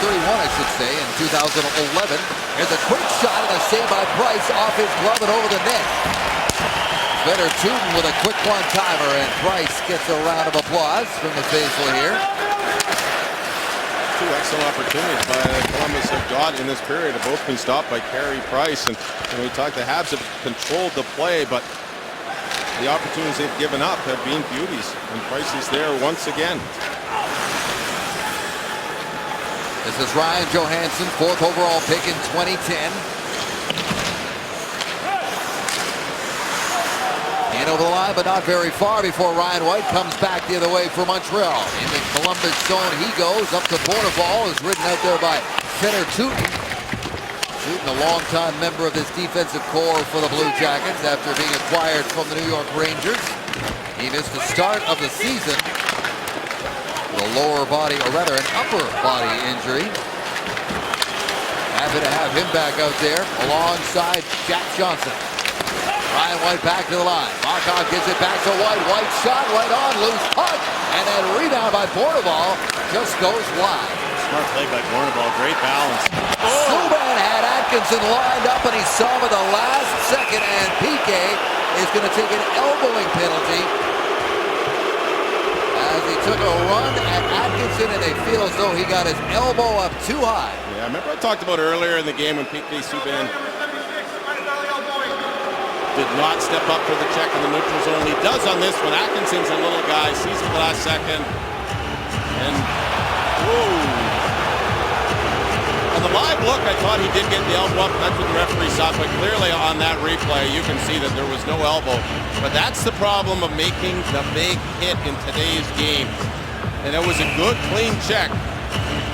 31, I should say, in 2011. Here's a quick shot and a save by Price off his glove and over the net. Better Tootin with a quick one-timer, and Price gets a round of applause from the faithful here. 2 excellent opportunities by Columbus have got in this period have both been stopped by Carey Price. And when we talked, the Habs have controlled the play, but the opportunities they've given up have been beauties, and Price is there once again. This is Ryan Johansson, 4th overall pick in 2010. In over the line, but not very far before Ryan White comes back the other way for Montreal. In the Columbus zone he goes, up to Bourneval, is ridden out there by center Tooten. Tooten, a longtime member of this defensive core for the Blue Jackets after being acquired from the New York Rangers. He missed the start of the season with a lower body, or rather an upper body injury. Happy to have him back out there alongside Jack Johnson. Ryan White back to the line. Markov gives it back to White. White shot right on, loose puck, and then rebound by Bourneval just goes wide. Smart play by Bourneval, great balance. Subban had Atkinson lined up, and he saw him at the last second, and PK is going to take an elbowing penalty as he took a run at Atkinson, and they feel as though he got his elbow up too high. Yeah, remember I talked about earlier in the game when PK Subban did not step up for the check in the neutral zone. He does on this one. Atkinson's a little guy, sees it the last second, and whoa. On the live look, I thought he did get the elbow up. That's what the referee saw, but clearly on that replay, you can see that there was no elbow. But that's the problem of making the big hit in today's game. And it was a good, clean check.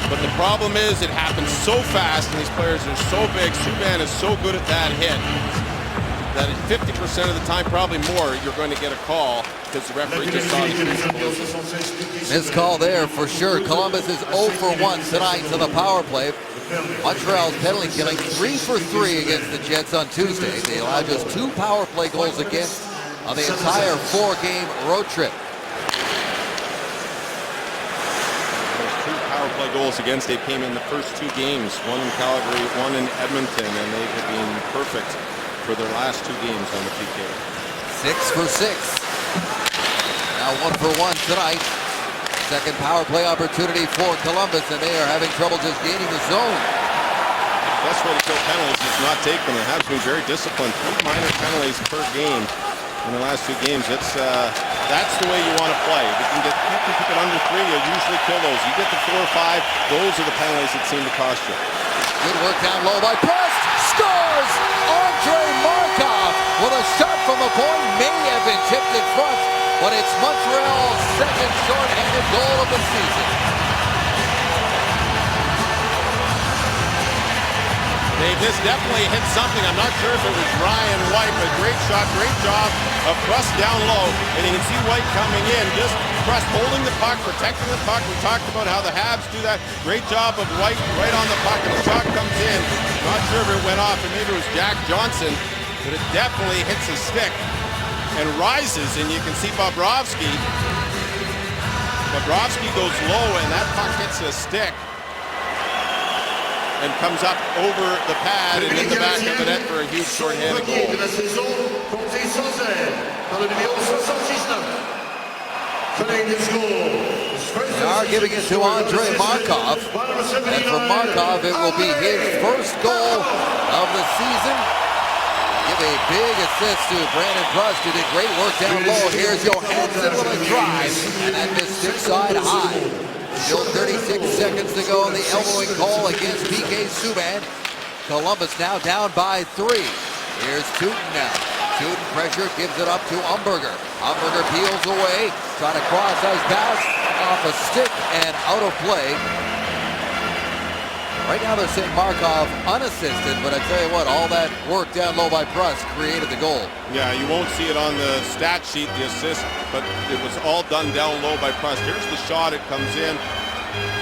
But the problem is it happens so fast, and these players are so big. Subban is so good at that hit that at 50% of the time, probably more, you're going to get a call because the referee just saw the Missed call there for sure. Columbus is 0 for 1 tonight to the power play. Montreal's penalty killing 3 for 3 against the Jets on Tuesday. They allowed just 2 power play goals against on the entire 4-game road trip. Those 2 power play goals against, they came in the first 2 games, one in Calgary, one in Edmonton, and they have been perfect for their last 2 games on the PK. 6 for 6. Now 1 for 1 tonight. Second power play opportunity for Columbus, and they are having trouble just gaining the zone. The best way to kill penalties is not take them. They have been very disciplined. 3 minor penalties per game in the last 2 games. That's the way you want to play. You can keep it under 3, you usually kill those. You get to 4 or 5, those are the penalties that seem to cost you. Good work down low by Prest. Scores! Andrei Markov with a shot from the point. May have been tipped in front, but it's Montreal's second shorthanded goal of the season. This definitely hit something. I'm not sure if it was Ryan White, but great shot, great job of Prust down low. And you can see White coming in, just Prust holding the puck, protecting the puck. We talked about how the Habs do that. Great job of White right on the puck, and the shot comes in. Not sure if it went off, and maybe it was Jack Johnson, but it definitely hits his stick and rises, and you can see Bobrovsky. Bobrovsky goes low, and that puck hits his stick and comes up over the pad and in the back of the net for a huge shorthanded goal. They are giving it to Andrei Markov, and for Markov it will be his first goal of the season. Give a big assist to Brandon Prust, who did great work down low. Here's Johansson with a drive, and that missed stick side high. Still 36 seconds to go in the elbowing call against PK Subban. Columbus now down by 3. Here's Tooten now. Tooten pressure, gives it up to Umberger. Umberger peels away, trying to cross-ice pass, off a stick and out of play. Right now they're saying Markov unassisted, but I tell you what, all that work down low by Prust created the goal. Yeah, you won't see it on the stat sheet, the assist, but it was all done down low by Prust. Here's the shot, it comes in,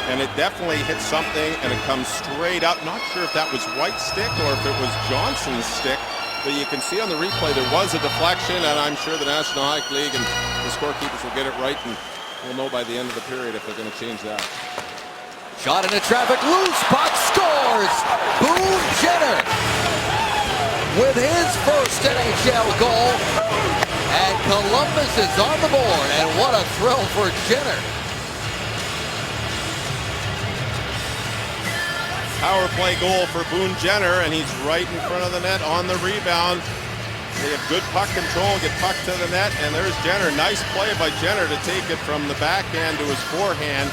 and it definitely hits something, and it comes straight up. Not sure if that was White's stick or if it was Johnson's stick, but you can see on the replay there was a deflection, and I'm sure the National Hockey League and the scorekeepers will get it right, and we'll know by the end of the period if they're going to change that. Shot into traffic, loose puck, scores! Boone Jenner with his first NHL goal, and Columbus is on the board, and what a thrill for Jenner. Power play goal for Boone Jenner, and he's right in front of the net on the rebound. They have good puck control, get puck to the net, and there's Jenner. Nice play by Jenner to take it from the backhand to his forehand,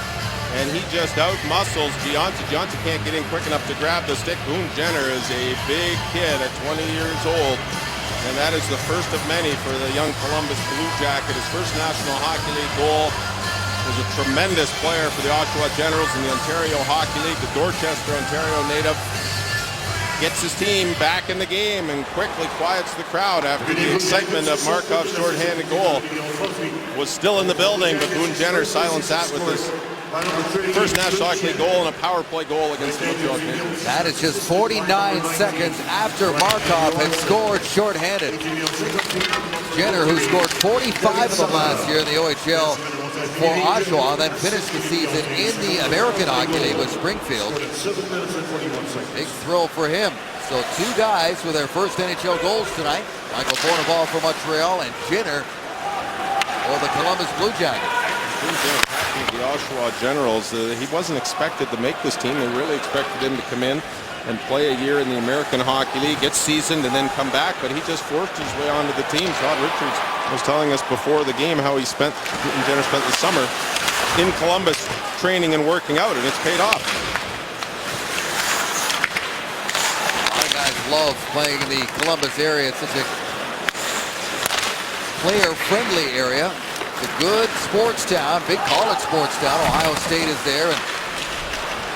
and he just out-muscles Gianti. Gianti can't get in quick enough to grab the stick. Boone Jenner is a big kid at 20 years old, and that is the first of many for the young Columbus Blue Jacket. His first National Hockey League goal. Was a tremendous player for the Oshawa Generals in the Ontario Hockey League. The Dorchester, Ontario native gets his team back in the game and quickly quiets the crowd after the excitement of Markov's shorthanded goal was still in the building, but Boone Jenner silenced that with his first National Hockey League goal and a power play goal against the Montreal Canadiens. That is just 49 seconds after Markov had scored shorthanded. Jenner, who scored 45 of them last year in the OHL for Oshawa, then finished the season in the American Hockey League with Springfield. Big thrill for him. So two guys with their first NHL goals tonight. Michael Bournival for Montreal and Jenner for the Columbus Blue Jackets. The Oshawa Generals, he wasn't expected to make this team. They really expected him to come in and play a year in the American Hockey League, get seasoned, and then come back, but he just forced his way onto the team. Todd Richards was telling us before the game how Jenner spent the summer in Columbus training and working out, and it's paid off. A lot of guys love playing in the Columbus area. It's such a player-friendly area. It's a good sports town, big college sports town. Ohio State is there, and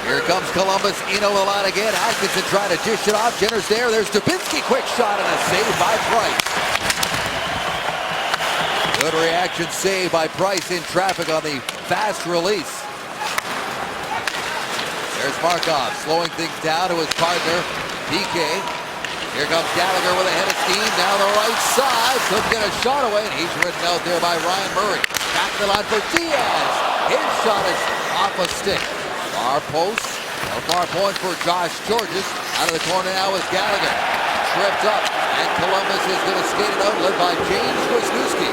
here comes Columbus in on the line again. Atkinson trying to dish it off. Jenner's there. There's Dubinsky. Quick shot and a save by Price. Good reaction save by Price in traffic on the fast release. There's Markov slowing things down to his partner, PK. Here comes Gallagher with a head of steam down the right side. Couldn't get a shot away, and he's ridden out there by Ryan Murray. Back the line for Diaz. His shot is off a stick. Far post, a far point for Josh Georges. Out of the corner now is Gallagher. Tripped up, and Columbus is going to skate it out, led by James Wisniewski.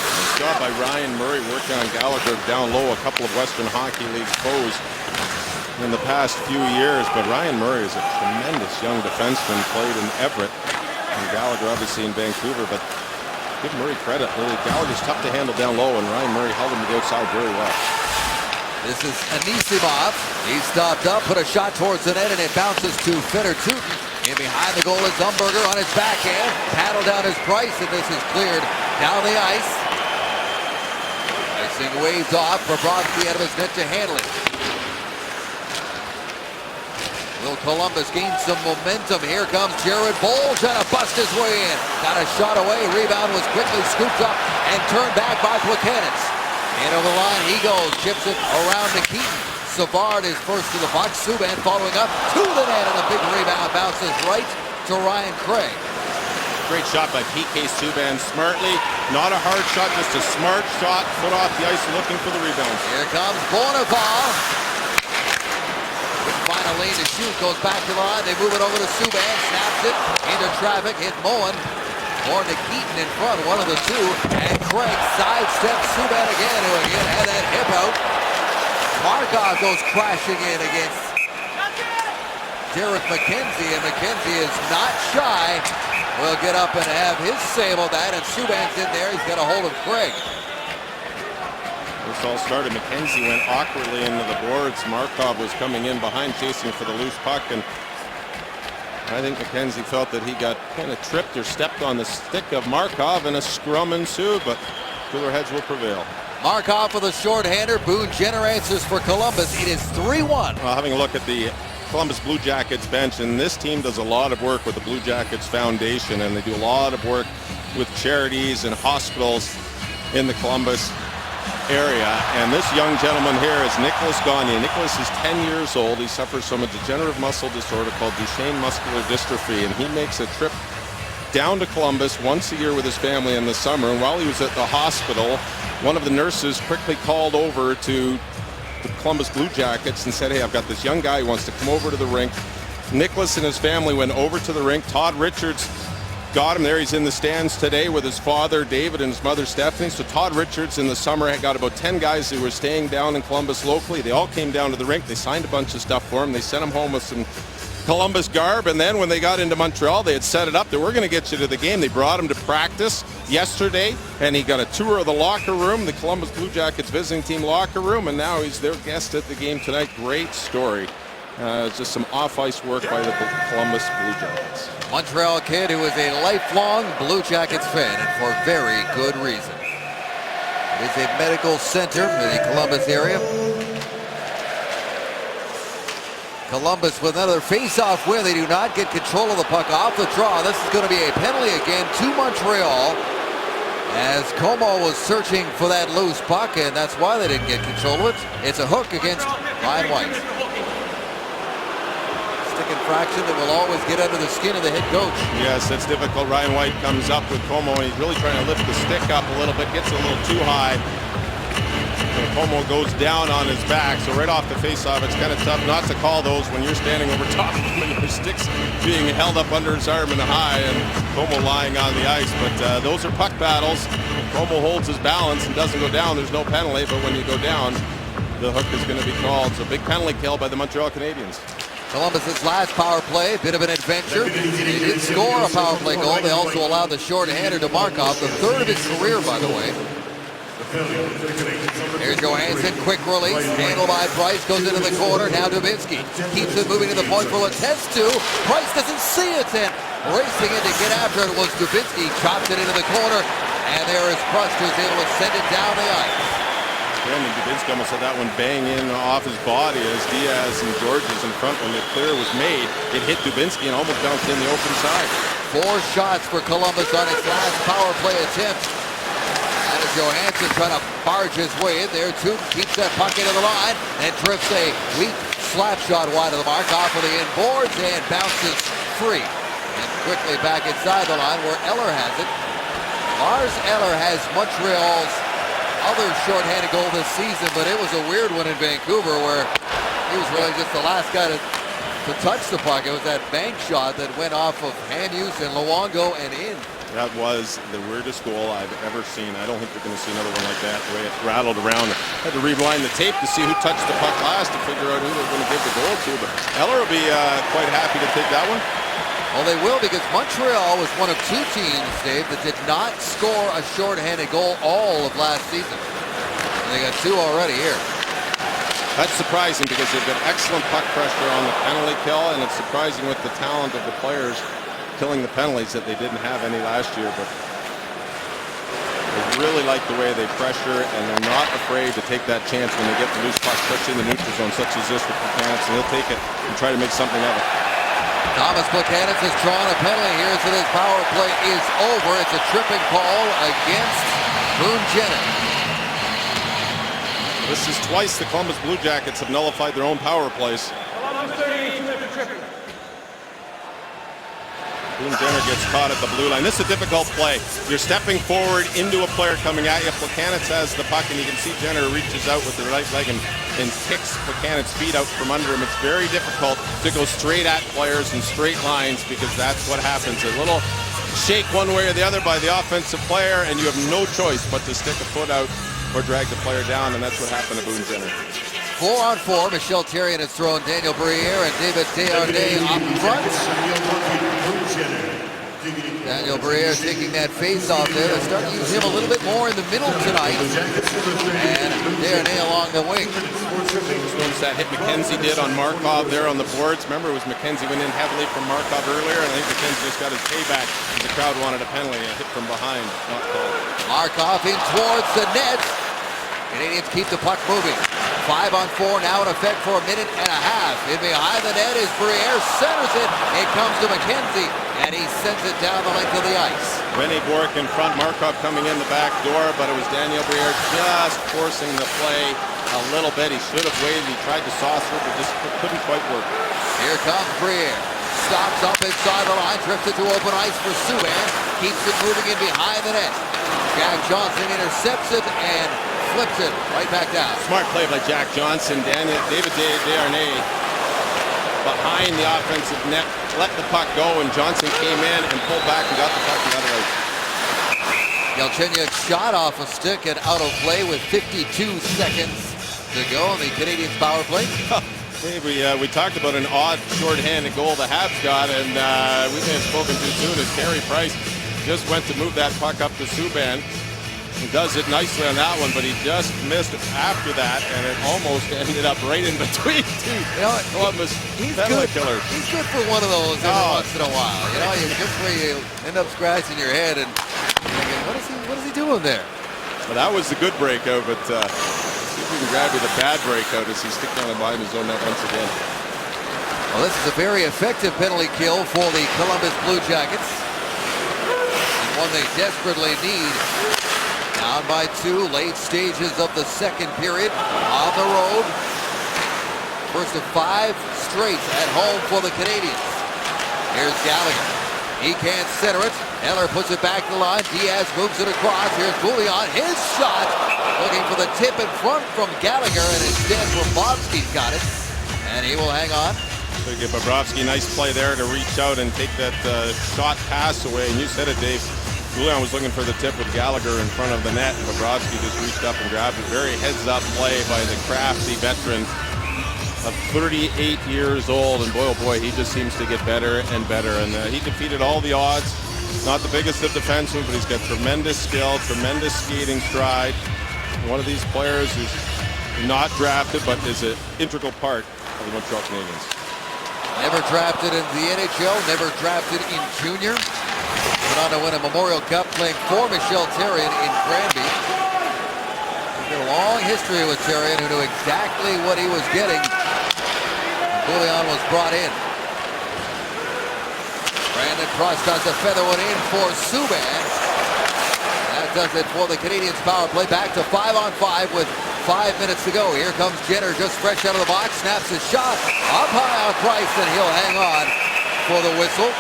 Nice job by Ryan Murray working on Gallagher down low. A couple of Western Hockey League foes in the past few years, but Ryan Murray is a tremendous young defenseman, played in Everett, and Gallagher obviously in Vancouver, but give Murray credit. Gallagher's tough to handle down low, and Ryan Murray held him to the outside very well. This is Anisimov. He stopped up, put a shot towards the net, and it bounces to Fedor Tutin. And behind the goal is Zumberger on his backhand. Paddle down his Price, and this is cleared down the ice. Icing waved off. Bobrovsky out of his net to handle it. Will Columbus gain some momentum? Here comes Jared Boll trying to bust his way in. Got a shot away. Rebound was quickly scooped up and turned back by Plekanec. And over the line he goes. Chips it around to Keaton. Savard is first to the box. Subban following up to the net, and a big rebound bounces right to Ryan Craig. Great shot by PK Subban smartly. Not a hard shot, just a smart shot. Foot off the ice looking for the rebound. Here comes Bournival. Find a lane to shoot, goes back to the line. They move it over to Subban, snaps it into traffic, hit Moen. More to Keaton in front, one of the two. And Craig sidesteps Subban again, who again had that hip out. Markov goes crashing in against Derek McKenzie, and McKenzie is not shy. Will get up and have his save on that, and Subban's in there. He's got a hold of Craig. This all started. McKenzie went awkwardly into the boards. Markov was coming in behind, chasing for the loose puck, and I think McKenzie felt that he got kind of tripped or stepped on the stick of Markov, and a scrum ensued, but cooler heads will prevail. Markov with a shorthander. Boone Jenner answers for Columbus. It is 3-1. Well, having a look at the Columbus Blue Jackets bench, and this team does a lot of work with the Blue Jackets Foundation, and they do a lot of work with charities and hospitals in the Columbus area. And this young gentleman here is Nicholas Gagne. Nicholas is 10 years old. He suffers from a degenerative muscle disorder called Duchenne muscular dystrophy, and he makes a trip down to Columbus once a year with his family in the summer. And while he was at the hospital, one of the nurses quickly called over to the Columbus Blue Jackets and said, hey, I've got this young guy who wants to come over to the rink. Nicholas and his family went over to the rink. Todd Richards got him there. He's in the stands today with his father, David, and his mother, Stephanie. So Todd Richards in the summer had got about 10 guys who were staying down in Columbus locally. They all came down to the rink. They signed a bunch of stuff for him. They sent him home with some Columbus garb, and then when they got into Montreal, they had set it up that we're going to get you to the game. They brought him to practice yesterday, and he got a tour of the locker room, the Columbus Blue Jackets visiting team locker room, and now he's their guest at the game tonight. Great story. Just some off-ice work by the Columbus Blue Jackets. Montreal kid who is a lifelong Blue Jackets fan, and for very good reason. It is a medical center in the Columbus area. Columbus with another face-off win. They do not get control of the puck off the draw. This is going to be a penalty again to Montreal, as Como was searching for that loose puck, and that's why they didn't get control of it. It's a hook against Ryan White. Stick infraction that will always get under the skin of the head coach. Yes, that's difficult. Ryan White comes up with Como, and he's really trying to lift the stick up a little bit, gets a little too high. And Como goes down on his back, so right off the face-off, it's kind of tough not to call those when you're standing over top of him and your stick's being held up under his arm and high, and Como lying on the ice. But those are puck battles. Como holds his balance and doesn't go down. There's no penalty, but when you go down, the hook is going to be called. So big penalty kill by the Montreal Canadiens. Columbus's last power play, bit of an adventure. They did score a power play goal. They also allowed the short-hander to Markov, the third of his career, by the way. Here's Johansson, quick release, handled by Price, goes into the corner, now Dubinsky keeps it moving to the point for Letestu. Price doesn't see it, and racing in to get after it was Dubinsky, chopped it into the corner, and there is Price who's able to send it down the ice. Brandon Dubinsky almost had that one bang in off his body as Diaz and Georges in front when the clear was made. It hit Dubinsky and almost bounced in the open side. 4 shots for Columbus on its last power play attempt. That is Johansson trying to barge his way in there. Tube keeps that puck into the line and drifts a weak slap shot wide of the mark off of the inboards and bounces free. And quickly back inside the line where Eller has it. Lars Eller has Montreal's other shorthanded goal this season, but it was a weird one in Vancouver where he was really just the last guy to touch the puck. It was that bank shot that went off of hand use and Luongo and in. That was the weirdest goal I've ever seen. I don't think we're going to see another one like that, the way it rattled around. I had to rewind the tape to see who touched the puck last to figure out who they're going to give the goal to, but Eller will be quite happy to take that one. Well, they will, because Montreal was one of 2 teams, Dave, that did not score a shorthanded goal all of last season. And they got 2 already here. That's surprising because they've got excellent puck pressure on the penalty kill, and it's surprising with the talent of the players killing the penalties that they didn't have any last year. But they really like the way they pressure, and they're not afraid to take that chance when they get the loose puck, especially in the neutral zone, such as this with Buchanan, and they'll take it and try to make something of it. Thomas Buchanan has drawn a penalty here, so this power play is over. It's a tripping call against Boone Jenner. This is twice the Columbus Blue Jackets have nullified their own power plays. Boone Jenner gets caught at the blue line. This is a difficult play. You're stepping forward into a player coming at you. Plekanec has the puck, and you can see Jenner reaches out with the right leg and kicks Plekanec's feet out from under him. It's very difficult to go straight at players in straight lines because that's what happens. A little shake one way or the other by the offensive player, and you have no choice but to stick a foot out or drag the player down, and that's what happened to Boone Jenner. 4-on-4. Michel Therrien has thrown Daniel Briere and David Desharnais up front. Daniel Briere taking that face off there. They're starting to use him a little bit more in the middle tonight. And Desharnais along the wing. Once that hit McKenzie did on Markov there on the boards. Remember, it was McKenzie went in heavily from Markov earlier, and I think McKenzie just got his payback. The crowd wanted a penalty, a hit from behind, not called. Markov in towards the net. Canadians keep the puck moving. 5-on-4 now in effect for a minute and a half. In behind the net is Briere, centers it. It comes to McKenzie, and he sends it down the length of the ice. Rene Bourque in front, Markov coming in the back door, but it was Daniel Briere just forcing the play a little bit. He should have waited. He tried to saucer it, but just couldn't quite work. Here comes Briere. Stops up inside the line, drifts it to open ice for Subban. Keeps it moving in behind the net. Jack Johnson intercepts it and flips it right back down. Smart play by Jack Johnson. David Desharnais behind the offensive net, let the puck go, and Johnson came in and pulled back and got the puck the other way. Galchenyuk shot off a stick and out of play with 52 seconds to go on the Canadiens power play. Dave, we talked about an odd short-handed goal the Habs got, and we may have spoken too soon as Carey Price just went to move that puck up to Subban. He does it nicely on that one, but he just missed after that, and it almost ended up right in between two Columbus penalty killers. He's good for one of those every once in a while. You know, just where you end up scratching your head and thinking, what is he doing there? Well, that was the good breakout, but see if we can grab you the bad breakout as he's sticking on the line of his own net once again. Well, this is a very effective penalty kill for the Columbus Blue Jackets. And one they desperately need. Down by 2, late stages of the second period, on the road. First of 5 straight at home for the Canadiens. Here's Gallagher. He can't center it. Eller puts it back to the line. Diaz moves it across. Here's Bouillon. His shot. Looking for the tip in front from Gallagher, and instead Bobrovsky's got it. And he will hang on. So you give Bobrovsky a nice play there to reach out and take that shot pass away. And you said it, Dave. Bouillon was looking for the tip with Gallagher in front of the net. Bobrovsky just reached up and grabbed it. Very heads-up play by the crafty veteran of 38 years old. And boy, oh boy, he just seems to get better and better. And he defeated all the odds. Not the biggest of defensemen, but he's got tremendous skill, tremendous skating stride. One of these players who's not drafted, but is an integral part of the Montreal Canadiens. Never drafted in the NHL, never drafted in junior. Went on to win a Memorial Cup playing for Michel Therrien in Granby. He's got a long history with Therrien, who knew exactly what he was getting when Bouillon was brought in. Brandon Cross does a feather one in for Subban. That does it for the Canadiens power play. Back to 5-on-5 with 5 minutes to go. Here comes Jenner, just fresh out of the box, snaps his shot up high on Price, and he'll hang on for the whistle.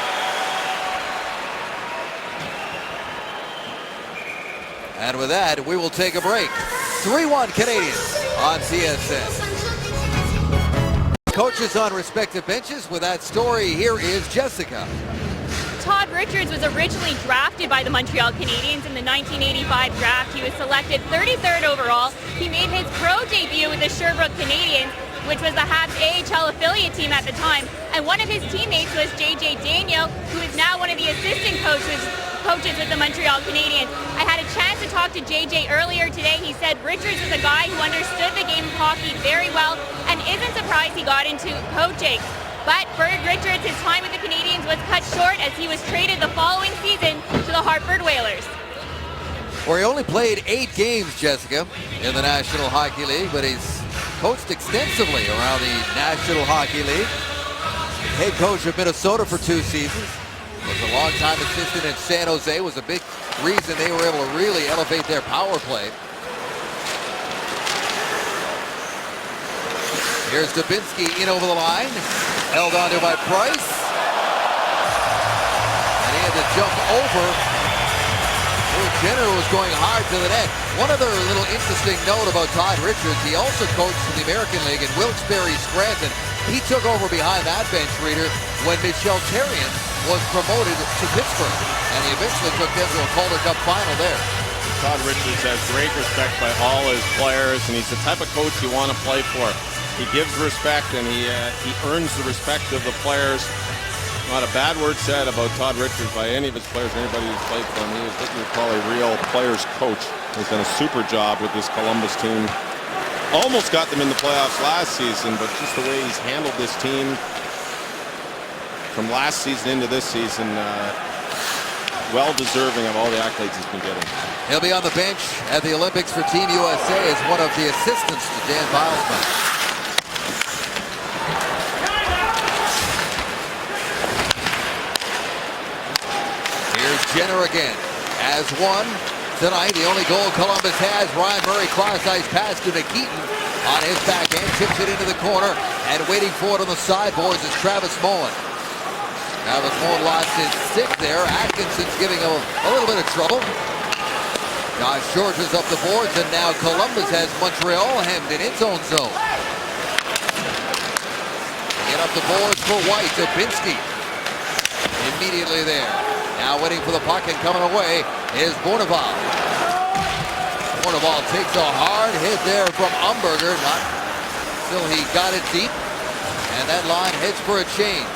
And with that, we will take a break. 3-1 Canadiens on TSN. Coaches on respective benches. With that story, here is Jessica. Todd Richards was originally drafted by the Montreal Canadiens in the 1985 draft. He was selected 33rd overall. He made his pro debut with the Sherbrooke Canadiens, which was the Habs AHL affiliate team at the time. And one of his teammates was J.J. Daigneault, who is now one of the assistant coaches with the Montreal Canadiens. I had a chance to talk to JJ earlier today. He said Richards is a guy who understood the game of hockey very well and isn't surprised he got into coaching. But Bird Richards, his time with the Canadiens was cut short as he was traded the following season to the Hartford Whalers. Where he only played 8 games, Jessica, in the National Hockey League, but he's coached extensively around the National Hockey League. Head coach of Minnesota for 2 seasons. Was a long-time assistant in San Jose. Was a big reason they were able to really elevate their power play. Here's Dubinsky in over the line. Held onto by Price. And he had to jump over. Jenner was going hard to the net. One other little interesting note about Todd Richards, he also coached in the American League in Wilkes-Barre, Scranton. He took over behind that bench reader when Michel Therrien was promoted to Pittsburgh, and he eventually took them to a Calder Cup final there. Todd Richards has great respect by all his players, and he's the type of coach you want to play for. He gives respect, and he earns the respect of the players. Not a bad word said about Todd Richards by any of his players, anybody who's played for him. He is what you would call a real player's coach. He's done a super job with this Columbus team. Almost got them in the playoffs last season, but just the way he's handled this team from last season into this season, well deserving of all the accolades he's been getting. He'll be on the bench at the Olympics for Team USA as one of the assistants to Dan Bilesman. Here's Jenner again. Has one tonight. The only goal Columbus has. Ryan Murray cross-ice pass to Nikitin on his backhand. Tips it into the corner. And waiting for it on the sideboards is Travis Mullen. Travis Mullen lost his stick there. Atkinson's giving him a little bit of trouble. Josh George is up the boards, and now Columbus has Montreal hemmed in its own zone. Get up the boards for White. Dubinsky immediately there. Now waiting for the puck and coming away is Bourneval. Bourneval takes a hard hit there from Umberger. Not until he got it deep. And that line heads for a change.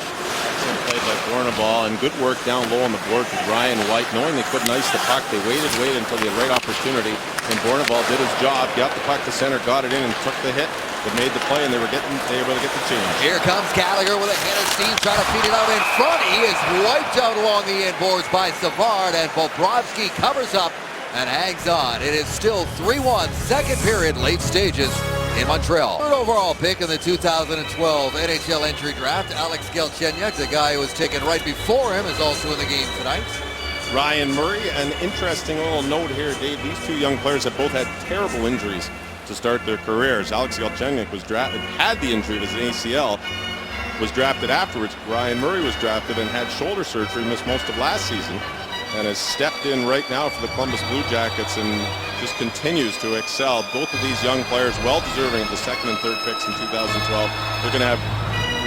Excellent play by Bournival, and good work down low on the boards with Ryan White. Knowing they couldn't ice the puck, they waited until the right opportunity. And Bournival did his job, got the puck to center, got it in, and took the hit. That made the play, and they were able to get the change. Here comes Gallagher with a hit of steam, trying to feed it out in front. He is wiped out along the inboards by Savard, and Bobrovsky covers up and hangs on. It is still 3-1, second period, late stages in Montreal. Third overall pick in the 2012 NHL entry draft, Alex Galchenyuk, the guy who was taken right before him, is also in the game tonight. Ryan Murray, an interesting little note here, Dave. These two young players have both had terrible injuries to start their careers. Alex Galchenyuk was drafted, had the injury of his ACL, was drafted afterwards. Ryan Murray was drafted and had shoulder surgery, missed most of last season, and has stepped in right now for the Columbus Blue Jackets and just continues to excel. Both of these young players well deserving of the second and third picks in 2012. They're going to have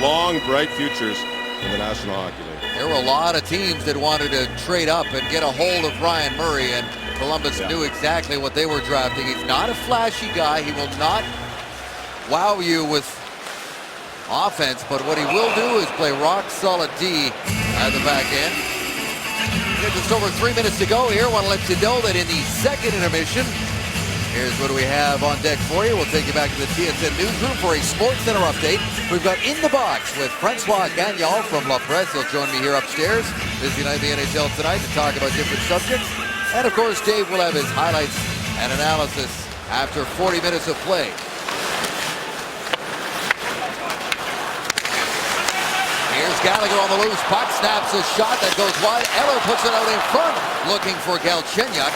long, bright futures in the National Hockey League. There were a lot of teams that wanted to trade up and get a hold of Ryan Murray, and Columbus knew exactly what they were drafting. He's not a flashy guy. He will not wow you with offense, but what he will do is play rock solid D at the back end. Just over 3 minutes to go here. I want to let you know that in the second intermission, here's what we have on deck for you. We'll take you back to the TSN newsroom for a Sports Center update. We've got In the Box with Francois Gagnon from La Presse. He'll join me here upstairs. Busy night in the NHL tonight to talk about different subjects. And of course, Dave will have his highlights and analysis after 40 minutes of play. Here's Gallagher on the loose. Puck snaps a shot that goes wide. Eller puts it out in front, looking for Galchenyuk.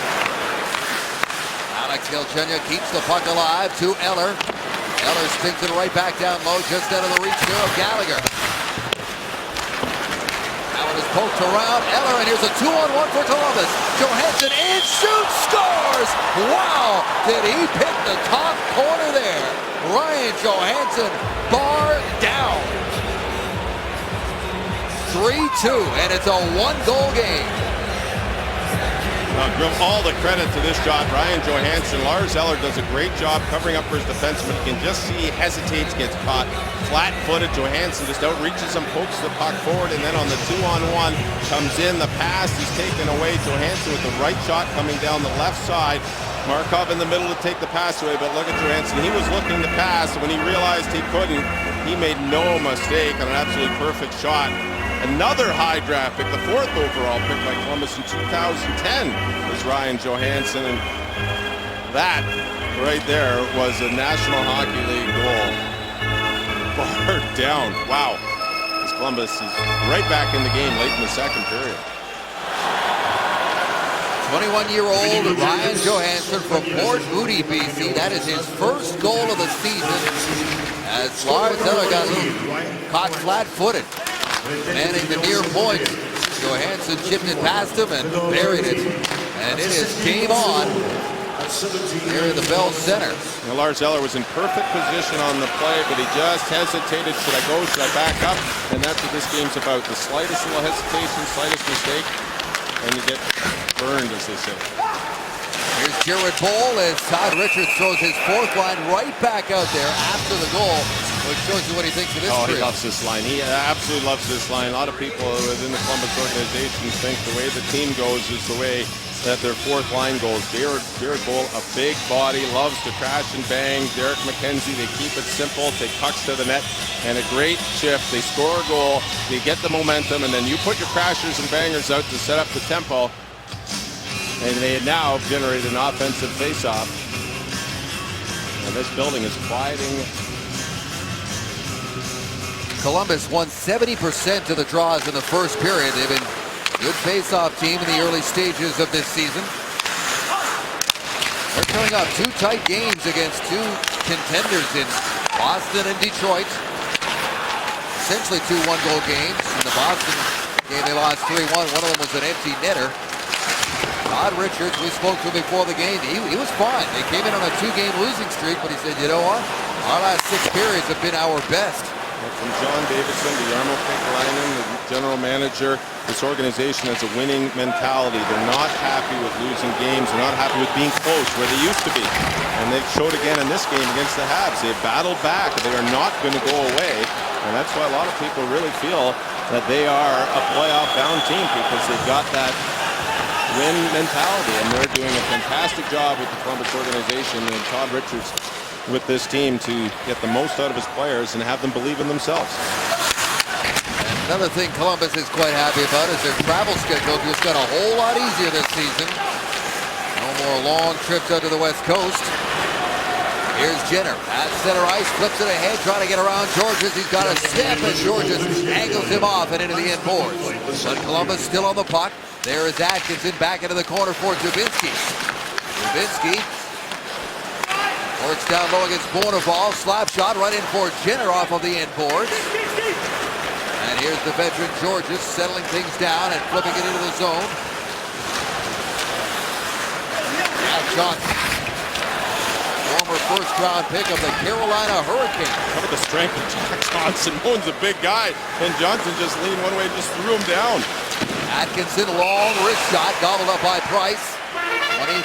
Alex Galchenyuk keeps the puck alive to Eller. Eller spins it right back down low, just out of the reach there of Gallagher. Now it is poked around. Eller, and here's a 2-on-1 for Columbus. Johansson in, shoots, scores! Wow! Did he pick the top corner there? Ryan Johansson, bar down. 3-2, and it's a one-goal game. Give all the credit to this shot, Ryan Johansson. Lars Eller does a great job covering up for his defenseman. You can just see he hesitates, gets caught flat-footed. Johansson just outreaches him, pokes the puck forward, and then on the 2-on-1 comes in. The pass is taken away. Johansson with the right shot coming down the left side. Markov in the middle to take the pass away, but look at Johansson. He was looking to pass. When he realized he couldn't, he made no mistake on an absolutely perfect shot. Another high draft pick, the fourth overall pick by Columbus in 2010 was Ryan Johansson, and that right there was a National Hockey League goal. Barred down. Wow. As Columbus is right back in the game late in the second period. 21-year-old Ryan Johansson from Port Moody, BC. That is his first goal of the season as Lars Eller got caught flat-footed. Manning the near point. Johansson chipped it past him and buried it. And it is game on here in the Bell Center. Now, Lars Eller was in perfect position on the play, but he just hesitated. Should I go? Should I back up? And that's what this game's about. The slightest little hesitation, slightest mistake, and you get burned, as they say. Here's Jared Boll as Todd Richards throws his fourth line right back out there after the goal, which shows you what he thinks of this. He loves this line. He absolutely loves this line. A lot of people within the Columbus organization think the way the team goes is the way that their fourth line goes. Jared Boll, a big body, loves to crash and bang. Derek McKenzie, they keep it simple, take pucks to the net, and a great shift. They score a goal, they get the momentum, and then you put your crashers and bangers out to set up the tempo. And they now generated an offensive faceoff. And this building is quieting. Columbus won 70% of the draws in the first period. They've been a good faceoff team in the early stages of this season. They're coming off two tight games against two contenders in Boston and Detroit. Essentially two one-goal games. In the Boston game, they lost 3-1. One of them was an empty netter. Todd Richards, we spoke to him before the game. He was fine. They came in on a two-game losing streak, but he said, you know what? Our last 6 periods have been our best. From John Davison to Jarmo Kekalainen, the general manager, this organization has a winning mentality. They're not happy with losing games. They're not happy with being close where they used to be. And they showed again in this game against the Habs. They battled back. They are not going to go away. And that's why a lot of people really feel that they are a playoff-bound team, because they've got that win mentality. And they're doing a fantastic job with the Columbus organization and Todd Richards with this team to get the most out of his players and have them believe in themselves. Another thing Columbus is quite happy about is their travel schedule just got a whole lot easier this season. No more long trips out to the West Coast. Here's Jenner at center ice, flips it ahead, trying to get around Georges. He's got a step, and Georges angles him off and into the end boards. But Columbus still on the puck. There is Atkinson back into the corner for Dubinsky. Dubinsky works down low against Bonneval. Slap shot right in for Jenner off of the end boards. And here's the veteran Georges settling things down and flipping it into the zone. Jack Johnson, former first-round pick of the Carolina Hurricanes. Look at the strength of Jack Johnson. Moan's a big guy, and Johnson just leaned one way and just threw him down. Atkinson, long wrist shot, gobbled up by Price.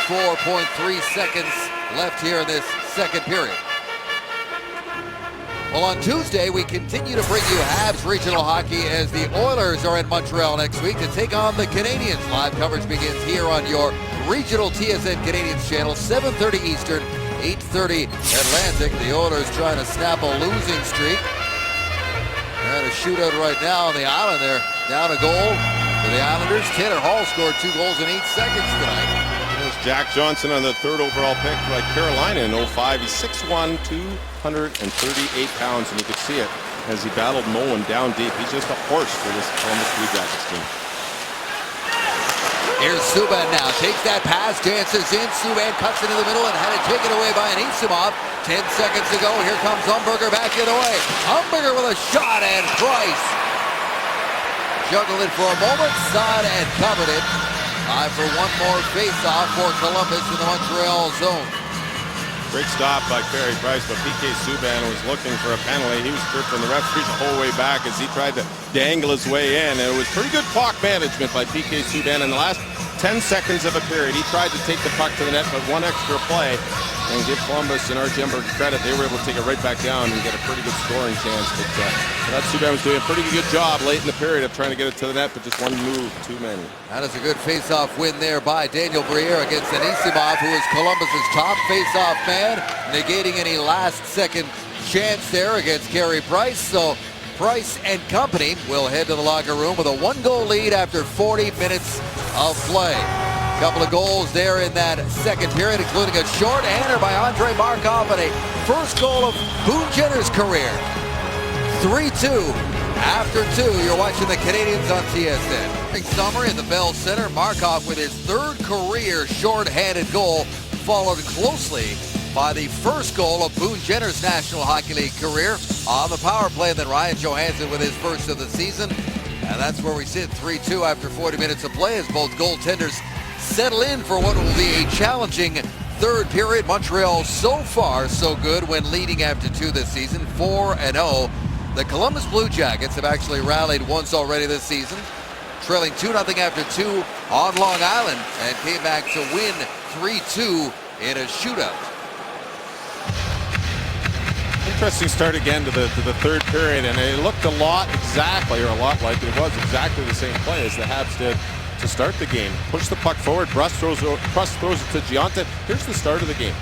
24.3 seconds left here in this second period. Well, on Tuesday, we continue to bring you Habs regional hockey as the Oilers are in Montreal next week to take on the Canadiens. Live coverage begins here on your regional TSN Canadiens channel, 7:30 Eastern, 8:30 Atlantic. The Oilers trying to snap a losing streak. They're in a shootout right now on the island. They're down a goal for the Islanders. Taylor Hall scored 2 goals in 8 seconds tonight. There's Jack Johnson on the 3rd overall pick by Carolina in 05. He's 6'1", 238 pounds, and you could see it as he battled Moen down deep. He's just a horse for this Columbus Blue Jackets team. Here's Subban now, takes that pass, dances in. Subban cuts into the middle and had it taken away by Anisimov. 10 seconds to go. Here comes Umberger back the other way. Umberger with a shot, and Price juggled it for a moment, saw it and covered it. Time for one more face-off for Columbus in the Montreal zone. Great stop by Carey Price, but PK Subban was looking for a penalty. He was stripped from the referee the whole way back as he tried to dangle his way in. And it was pretty good puck management by PK Subban in the last 10 seconds of a period. He tried to take the puck to the net, but one extra play. And give Columbus and RJ Umberger credit. They were able to take it right back down and get a pretty good scoring chance. But that Subban was doing a pretty good job late in the period of trying to get it to the net, but just one move too many. That is a good face-off win there by Daniel Briere against Anisimov, who is Columbus's top face-off man, negating any last-second chance there against Carey Price. So Price and company will head to the locker room with a 1-goal lead after 40 minutes of play. Couple of goals there in that second period, including a short-hander by Andrei Markov and a first goal of Boone Jenner's career. 3-2 after 2. You're watching the Canadiens on TSN. Summer in the Bell Center. Markov with his 3rd career short-handed goal, followed closely by the first goal of Boone Jenner's National Hockey League career on the power play. Then Ryan Johansson with his first of the season. And that's where we sit, 3-2 after 40 minutes of play as both goaltenders settle in for what will be a challenging third period. Montreal so far so good when leading after 2 this season, 4-0. The Columbus Blue Jackets have actually rallied once already this season, trailing 2-0 after 2 on Long Island, and came back to win 3-2 in a shootout. Interesting start again to the third period, and it looked a lot like it was exactly the same play as the Habs did to start the game. Push the puck forward, Prus throws it to Gionta. Here's the start of the game.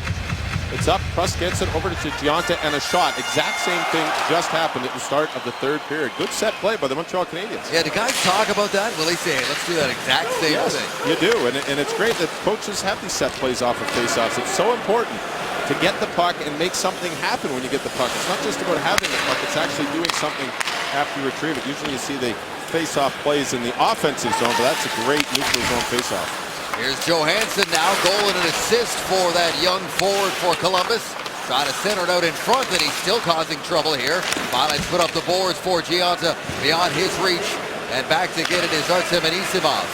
It's up, Prus gets it over to Gionta, and a shot. Exact same thing just happened at the start of the third period. Good set play by the Montreal Canadiens. Yeah, do guys talk about that? Will they say, hey, let's do that exact same thing? You do, and it's great that coaches have these set plays off of faceoffs. It's so important to get the puck and make something happen when you get the puck. It's not just about having the puck, it's actually doing something after you retrieve it. Usually you see the face-off plays in the offensive zone, but that's a great neutral zone face-off. Here's Johansson now, goal and an assist for that young forward for Columbus. Trying to center it out in front, and he's still causing trouble here. Violence put up the boards for Gionta beyond his reach, and back to get it is Artem Anisimov.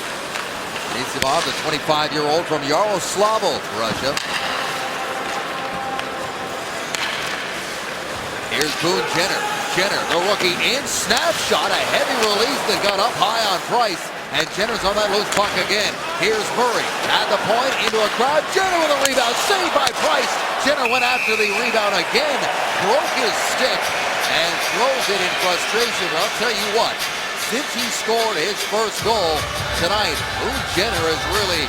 Anisimov, the 25-year-old from Yaroslavl, Russia. Here's Boone Jenner. Jenner, the rookie, in snapshot, a heavy release that got up high on Price. And Jenner's on that loose puck again. Here's Murray at the point, into a crowd. Jenner with a rebound, saved by Price. Jenner went after the rebound again, broke his stick, and throws it in frustration. But I'll tell you what, since he scored his first goal tonight, Jenner has really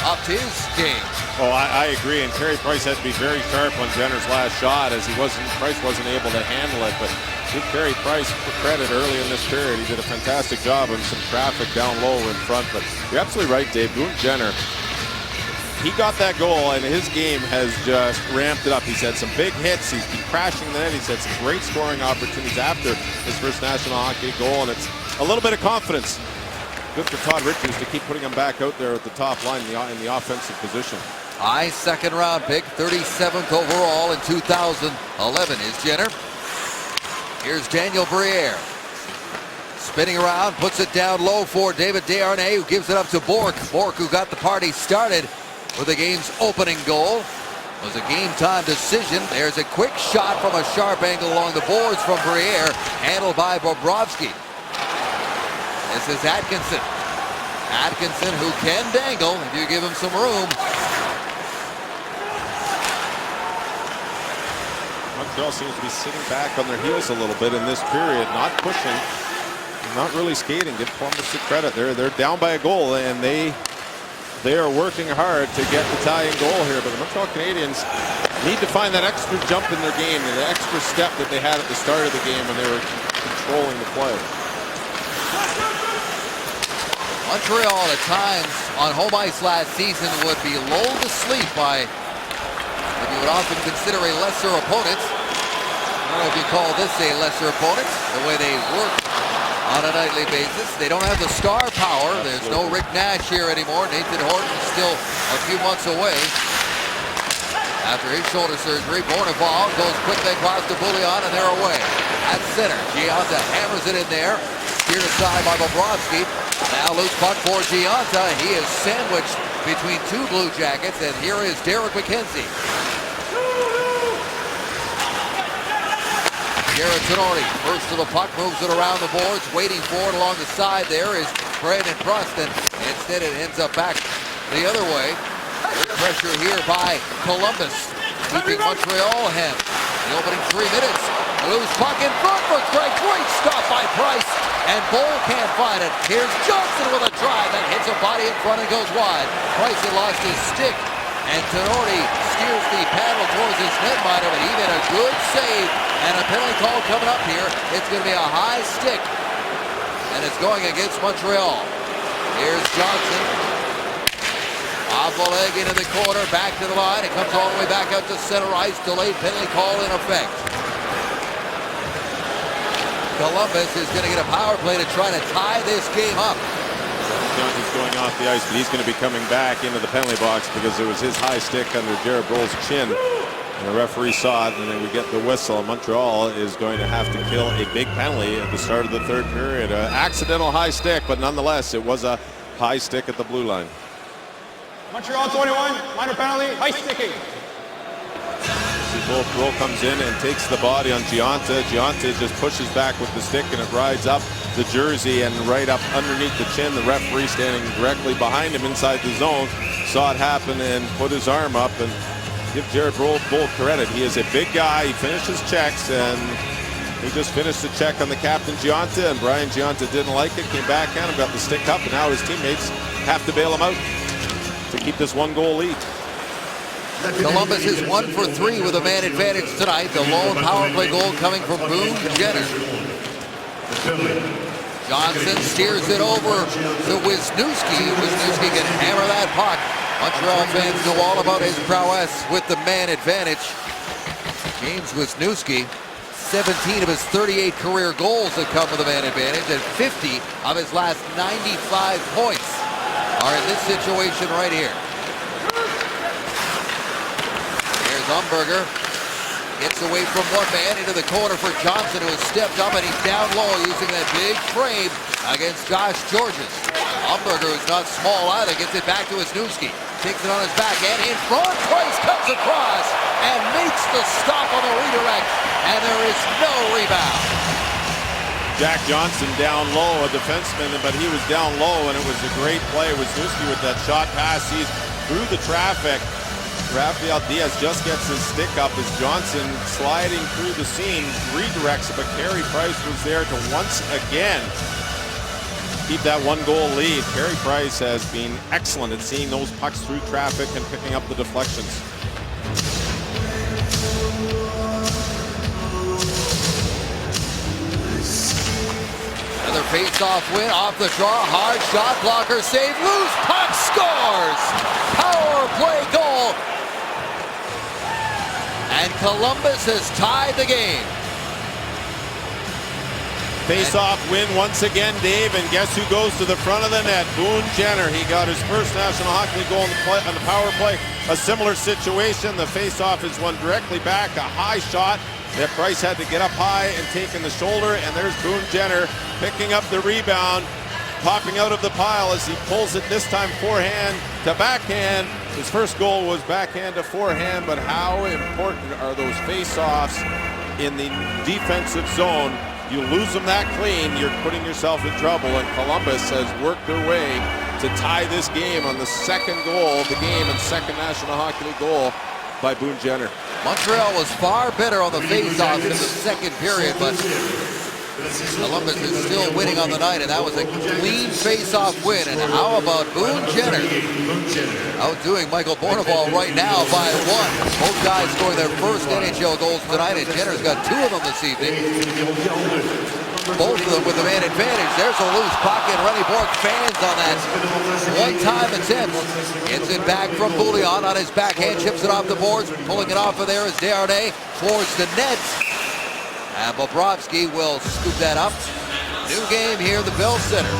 upped his game. Oh, I agree, and Carey Price had to be very sharp on Jenner's last shot, as Price wasn't able to handle it. But give Carey Price credit early in this period. He did a fantastic job on some traffic down low in front. But you're absolutely right, Dave. Boone Jenner, he got that goal, and his game has just ramped it up. He's had some big hits. He's been crashing the net. He's had some great scoring opportunities after his first National Hockey League goal, and it's a little bit of confidence. Good for Todd Richards to keep putting him back out there at the top line in the offensive position. High second-round pick, 37th overall in 2011 is Jenner. Here's Daniel Briere. Spinning around, puts it down low for David Desharnais, who gives it up to Bourque. Bourque, who got the party started with the game's opening goal. It was a game-time decision. There's a quick shot from a sharp angle along the boards from Briere, handled by Bobrovsky. This is Atkinson. Atkinson, who can dangle if you give him some room. Montreal seems to be sitting back on their heels a little bit in this period, not pushing, not really skating. Give Columbus the credit. They're down by a goal, and they are working hard to get the tying goal here. But the Montreal Canadiens need to find that extra jump in their game, and the extra step that they had at the start of the game when they were controlling the play. Montreal at times on home ice last season would be lulled to sleep by what you would often consider a lesser opponent. I don't know if you call this a lesser opponent, the way they work on a nightly basis. They don't have the star power. There's no Rick Nash here anymore. Nathan Horton's still a few months away after his shoulder surgery. Bournival goes quickly across to Bouillon, and they're away. At center, Gionta hammers it in there. Steered aside by Bobrovsky. Now loose puck for Gionta. He is sandwiched between two Blue Jackets, and here is Derek McKenzie. Garrett Tenori, first to the puck, moves it around the boards, waiting for it along the side. There is Brandon Preston. Instead, it ends up back the other way. Good pressure here by Columbus, keeping Montreal hemmed. The opening 3 minutes. A loose puck in front for Craig. Great stop by Price, and Bowl can't find it. Here's Johnson with a drive that hits a body in front and goes wide. Price had lost his stick, and Tenori steers the paddle towards his netminder, but he made a good save. And a penalty call coming up here. It's going to be a high stick, and it's going against Montreal. Here's Johnson. Off the leg into the corner, back to the line. It comes all the way back out to center ice. Delayed penalty call in effect. Columbus is going to get a power play to try to tie this game up. Johnson's going off the ice, but he's going to be coming back into the penalty box because it was his high stick under Jared Broll's chin. And the referee saw it, and then we get the whistle. Montreal is going to have to kill a big penalty at the start of the third period. An accidental high stick, but nonetheless, it was a high stick at the blue line. Montreal 21, minor penalty, high sticking. Broll comes in and takes the body on Gionta. Gionta just pushes back with the stick, and it rides up the jersey and right up underneath the chin. The referee standing directly behind him inside the zone saw it happen and put his arm up. And give Jared Broll credit. He is a big guy. He finished his checks, and he just finished the check on the captain Gionta, and Brian Gionta didn't like it, came back at him, got the stick up, and now his teammates have to bail him out to keep this 1-goal lead. Columbus is 1 for 3 with a man advantage tonight. The lone power play goal coming from Boone Jenner. Johnson steers it over to Wisniewski. Wisniewski can hammer that puck. Montreal fans know all about his prowess with the man advantage. James Wisniewski, 17 of his 38 career goals have come with a man advantage, and 50 of his last 95 points are in this situation right here. Here's Umberger. Gets away from one man into the corner for Johnson, who has stepped up, and he's down low using that big frame against Josh Georges. Umberger, who's not small either, gets it back to Wisniewski. Takes it on his back and in front. Price comes across and makes the stop on the redirect, and there is no rebound. Jack Johnson down low, a defenseman, but he was down low, and it was a great play. Wisniewski with that shot pass. He's through the traffic. Rafael Diaz just gets his stick up as Johnson sliding through the seam, redirects it, but Carey Price was there to once again keep that 1-goal lead. Carey Price has been excellent at seeing those pucks through traffic and picking up the deflections. Another face-off win, off the draw, hard shot, blocker save, loose puck, scores! Power play goal! And Columbus has tied the game. Face-off win once again, Dave, and guess who goes to the front of the net? Boone Jenner. He got his first National Hockey League goal on the power play. A similar situation. The face-off is one directly back, a high shot that Price had to get up high and take in the shoulder, and there's Boone Jenner picking up the rebound, popping out of the pile as he pulls it this time forehand to backhand. His first goal was backhand to forehand, but how important are those face-offs in the defensive zone? You lose them that clean, you're putting yourself in trouble, and Columbus has worked their way to tie this game on the second goal of the game and second National Hockey League goal by Boone Jenner. Montreal was far better on the face-off in the second period, but Columbus is still winning on the night, and that was a clean face-off win. And how about Boone Jenner outdoing Michael Bournival right now by 1. Both guys scoring their first NHL goals tonight, and Jenner's got 2 of them this evening. Both of them with the man advantage. There's a loose puck, and Rennie Bourque fans on that one-time attempt. Gets it back from Bouillon on his backhand, chips it off the boards. Pulling it off of there is Desharnais towards the net. And Bobrovsky will scoop that up. New game here at the Bell Center.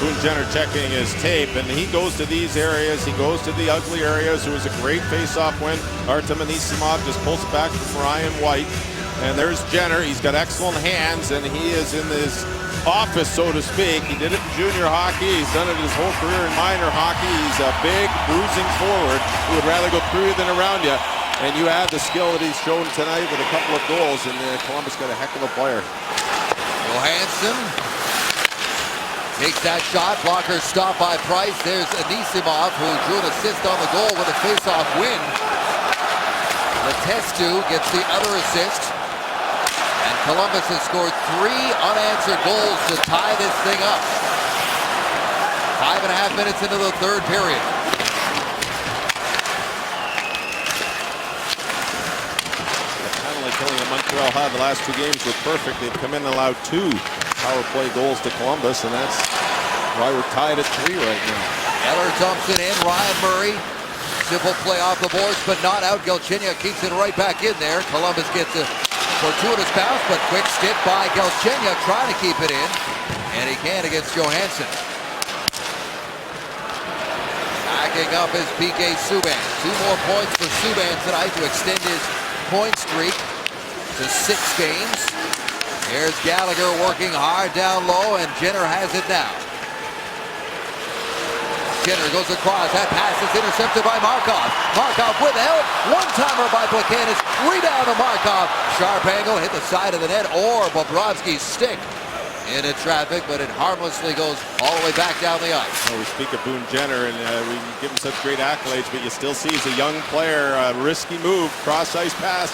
Boone Jenner checking his tape, and he goes to these areas. He goes to the ugly areas. It was a great face-off win. Artem Anisimov just pulls it back from Ryan White. And there's Jenner. He's got excellent hands, and he is in his office, so to speak. He did it in junior hockey. He's done it his whole career in minor hockey. He's a big, bruising forward who would rather go through you than around you. And you add the skill that he's shown tonight with a couple of goals, and Columbus got a heck of a player. Johansson takes that shot. Blocker stopped by Price. There's Anisimov, who drew an assist on the goal with a face-off win. Letestu gets the other assist. And Columbus has scored 3 unanswered goals to tie this thing up. 5.5 minutes into the third period. Killing that Montreal had the last 2 games were perfect. They've come in and allowed 2 power play goals to Columbus, and that's why we're tied at 3 right now. Eller dumps it in. Ryan Murray. Simple play off the boards, but not out. Galchenyuk keeps it right back in there. Columbus gets a fortuitous bounce, but quick stick by Galchenyuk trying to keep it in. And he can against Johansson. Backing up is PK Subban. 2 more points for Subban tonight to extend his point streak to 6 games. Here's Gallagher working hard down low, and Jenner has it now. Jenner goes across. That pass is intercepted by Markov. Markov with help. One-timer by Plekanec. Rebound to Markov. Sharp angle, hit the side of the net, or Bobrovsky's stick into traffic, but it harmlessly goes all the way back down the ice. Well, we speak of Boone Jenner, and we give him such great accolades, but you still see he's a young player. A risky move, cross-ice pass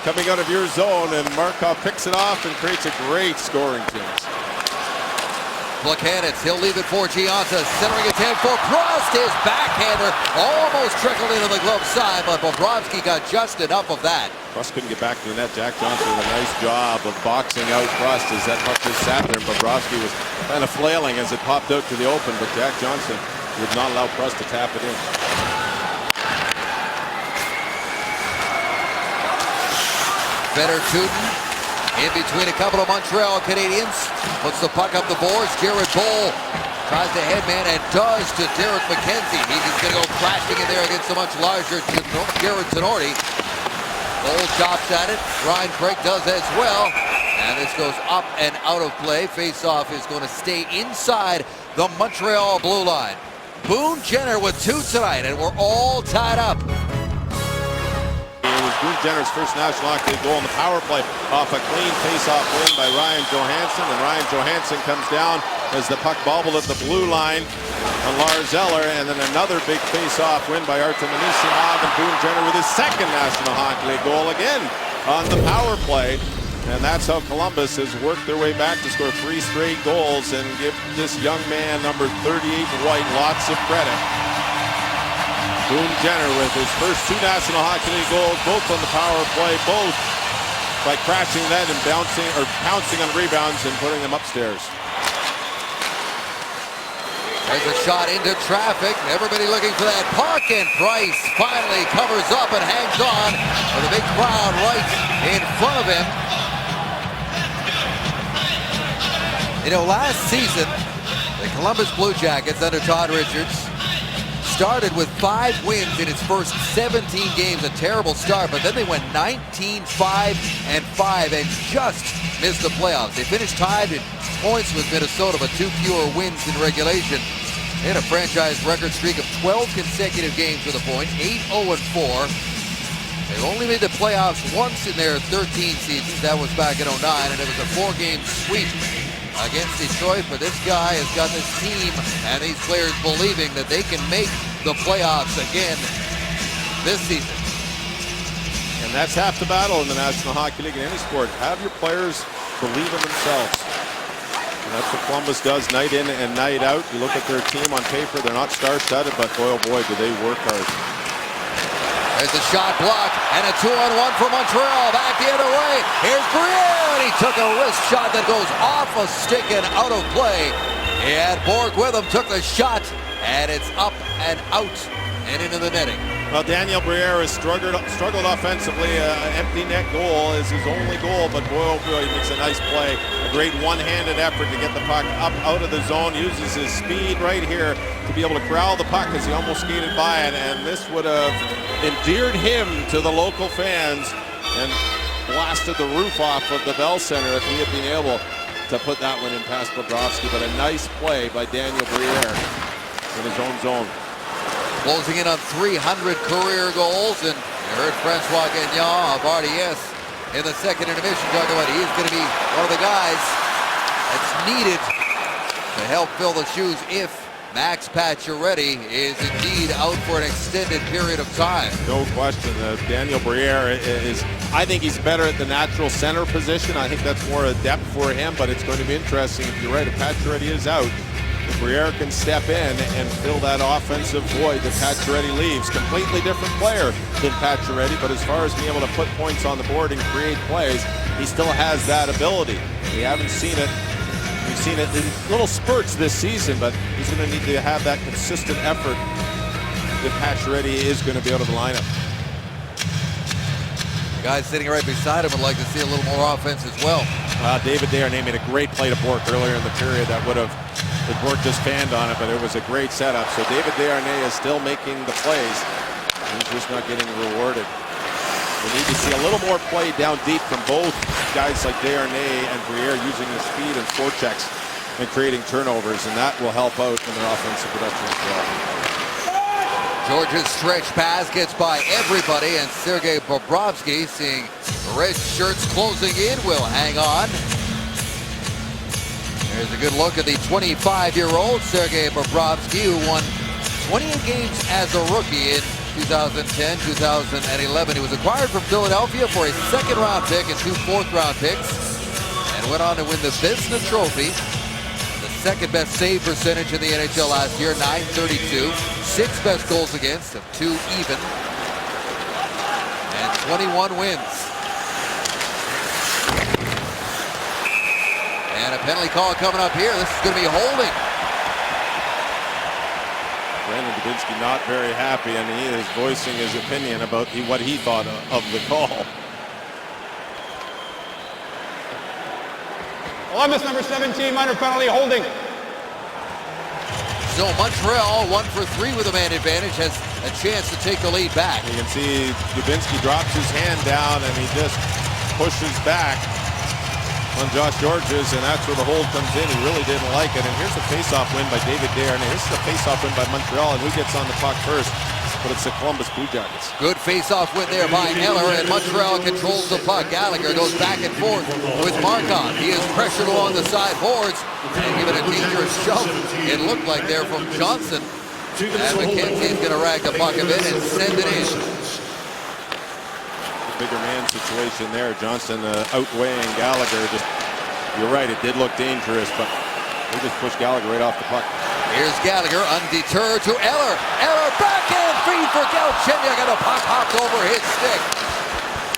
coming out of your zone, and Markov picks it off and creates a great scoring chance. Plekanec, he'll leave it for Gianta, centering his hand for Crust. His backhander almost trickled into the glove side, but Bobrovsky got just enough of that. Crust couldn't get back to the net. Jack Johnson did a nice job of boxing out Crust as that puck just sat there, and Bobrovsky was kind of flailing as it popped out to the open, but Jack Johnson would not allow Crust to tap it in. Better Tootin in between a couple of Montreal Canadians. Puts the puck up the boards. Jared Boll tries to headman and does to Derek McKenzie. He's going to go crashing in there against a much larger Jared Tenorti. Boll chops at it. Ryan Craig does as well. And this goes up and out of play. Face-off is going to stay inside the Montreal blue line. Boone Jenner with 2 tonight, and we're all tied up. It was Boone Jenner's first National Hockey League goal in the power play off a clean face-off win by Ryan Johansson. And Ryan Johansson comes down as the puck bobbled at the blue line on Lars Eller. And then another big face-off win by Artem Anisimov. And Boone Jenner with his second National Hockey League goal again on the power play. And that's how Columbus has worked their way back to score 3 straight goals and give this young man, number 38 White, lots of credit. Boone Jenner with his first 2 National Hockey League goals, both on the power play, both by crashing that and pouncing on rebounds and putting them upstairs. There's a shot into traffic. Everybody looking for that puck, and Price finally covers up and hangs on with a big crowd right in front of him. You know, last season, the Columbus Blue Jackets under Todd Richards started with 5 wins in its first 17 games. A terrible start, but then they went 19-5-5 and just missed the playoffs. They finished tied in points with Minnesota, but 2 fewer wins in regulation. They had a franchise record streak of 12 consecutive games with a point, 8-0-4. They've only made the playoffs once in their 13 seasons. That was back in 09, and it was a 4-game sweep against Detroit. But this guy has got this team and these players believing that they can make the playoffs again this season. And that's half the battle in the National Hockey League in any sport. Have your players believe in themselves. And that's what Columbus does night in and night out. You look at their team on paper, they're not star-studded, but boy, oh boy, do they work hard. There's a shot blocked and a 2-on-1 for Montreal. Back the other way. Here's Briere, and he took a wrist shot that goes off a stick and out of play. He had Borg with him, took the shot, and it's up and out and into the netting. Well, Daniel Briere has struggled offensively. Empty net goal is his only goal, but boy, oh boy, he makes a nice play. A great one-handed effort to get the puck up out of the zone. Uses his speed right here to be able to corral the puck as he almost skated by it, and this would have endeared him to the local fans and blasted the roof off of the Bell Center if he had been able to put that one in past Bobrovsky. But a nice play by Daniel Briere in his own zone. Closing in on 300 career goals, and you heard Francois Gagnon of RDS in the second intermission talking about he's going to be one of the guys that's needed to help fill the shoes if Max Pacioretty is indeed out for an extended period of time. No question. Daniel Briere is, I think he's better at the natural center position. I think that's more a depth for him, but it's going to be interesting. If you're right, if Pacioretty is out, Briere can step in and fill that offensive void that Pacioretty leaves. Completely different player than Pacioretty, but as far as being able to put points on the board and create plays, he still has that ability. We haven't seen it. We've seen it in little spurts this season, but he's going to need to have that consistent effort if Pacioretty is going to be out of the lineup. The guy sitting right beside him would like to see a little more offense as well. David Desharnais made a great play to Bork earlier in the period that would have, Bork just fanned on it, but it was a great setup. So David Desharnais is still making the plays. He's just not getting rewarded. We need to see a little more play down deep from both guys like Desharnais and Briere using their speed and forechecks and creating turnovers, and that will help out in their offensive production as well. Georgia's stretch pass gets by everybody, and Sergei Bobrovsky, seeing the red shirts closing in, will hang on. There's a good look at the 25-year-old Sergei Bobrovsky, who won 28 games as a rookie in 2010, 2011. He was acquired from Philadelphia for a second-round pick and 2 fourth-round picks, and went on to win the Vezina Trophy. The second best save percentage in the NHL last year, .932. 6 best goals against, and 2 even, and 21 wins. And a penalty call coming up here. This is going to be holding. Brandon Dubinsky not very happy, and he is voicing his opinion about what he thought of the call. Columbus number 17, minor penalty, holding. So Montreal, 1 for 3 with a man advantage, has a chance to take the lead back. You can see Dubinsky drops his hand down and he just pushes back on Josh Gorges, and that's where the hold comes in. He really didn't like it. And here's a face-off win by David Desharnais. This is a face-off win by Montreal, and who gets on the puck first? but it's the Columbus Blue Jackets. Good face-off win there by Eller, and Montreal controls the puck. Gallagher goes back and forth with Markov. He is pressured along the side boards and given a dangerous shove. It looked like there from Johnson. And McKenzie's going to rag the puck a bit and send it in. Bigger man situation there. Johnson outweighing Gallagher. You're right, it did look dangerous, but they just pushed Gallagher right off the puck. Here's Gallagher, undeterred to Eller. Eller backhand feed for Galchenyuk, and the puck hopped over his stick.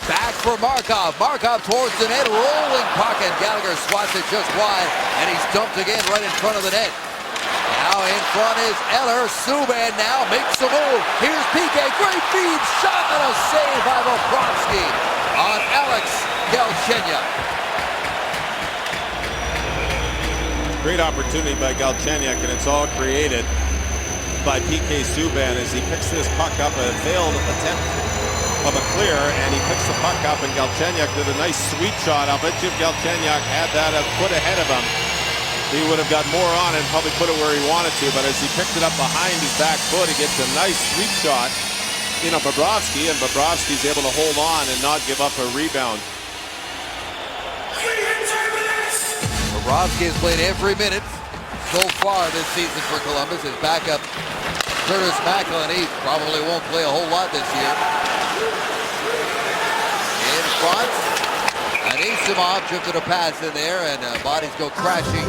Back for Markov. Markov towards the net, rolling puck, and Gallagher swats it just wide, and he's dumped again right in front of the net. Now in front is Eller. Subban now makes the move. Here's PK. Great feed. Shot and a save by Bobrovsky on Alex Galchenyuk. Great opportunity by Galchenyuk, and it's all created by PK Subban as he picks this puck up. A failed attempt of a clear, and he picks the puck up, and Galchenyuk did a nice sweet shot of it. Jim Galchenyuk had that a foot ahead of him. He would have got more on and probably put it where he wanted to, but as he picks it up behind his back foot, he gets a nice sweep shot in on Bobrovsky, and Bobrovsky's able to hold on and not give up a rebound. Bobrovsky has played every minute so far this season for Columbus. His backup, Curtis Macklin, he probably won't play a whole lot this year. In front, Anisimov drifted a pass in there, and bodies go crashing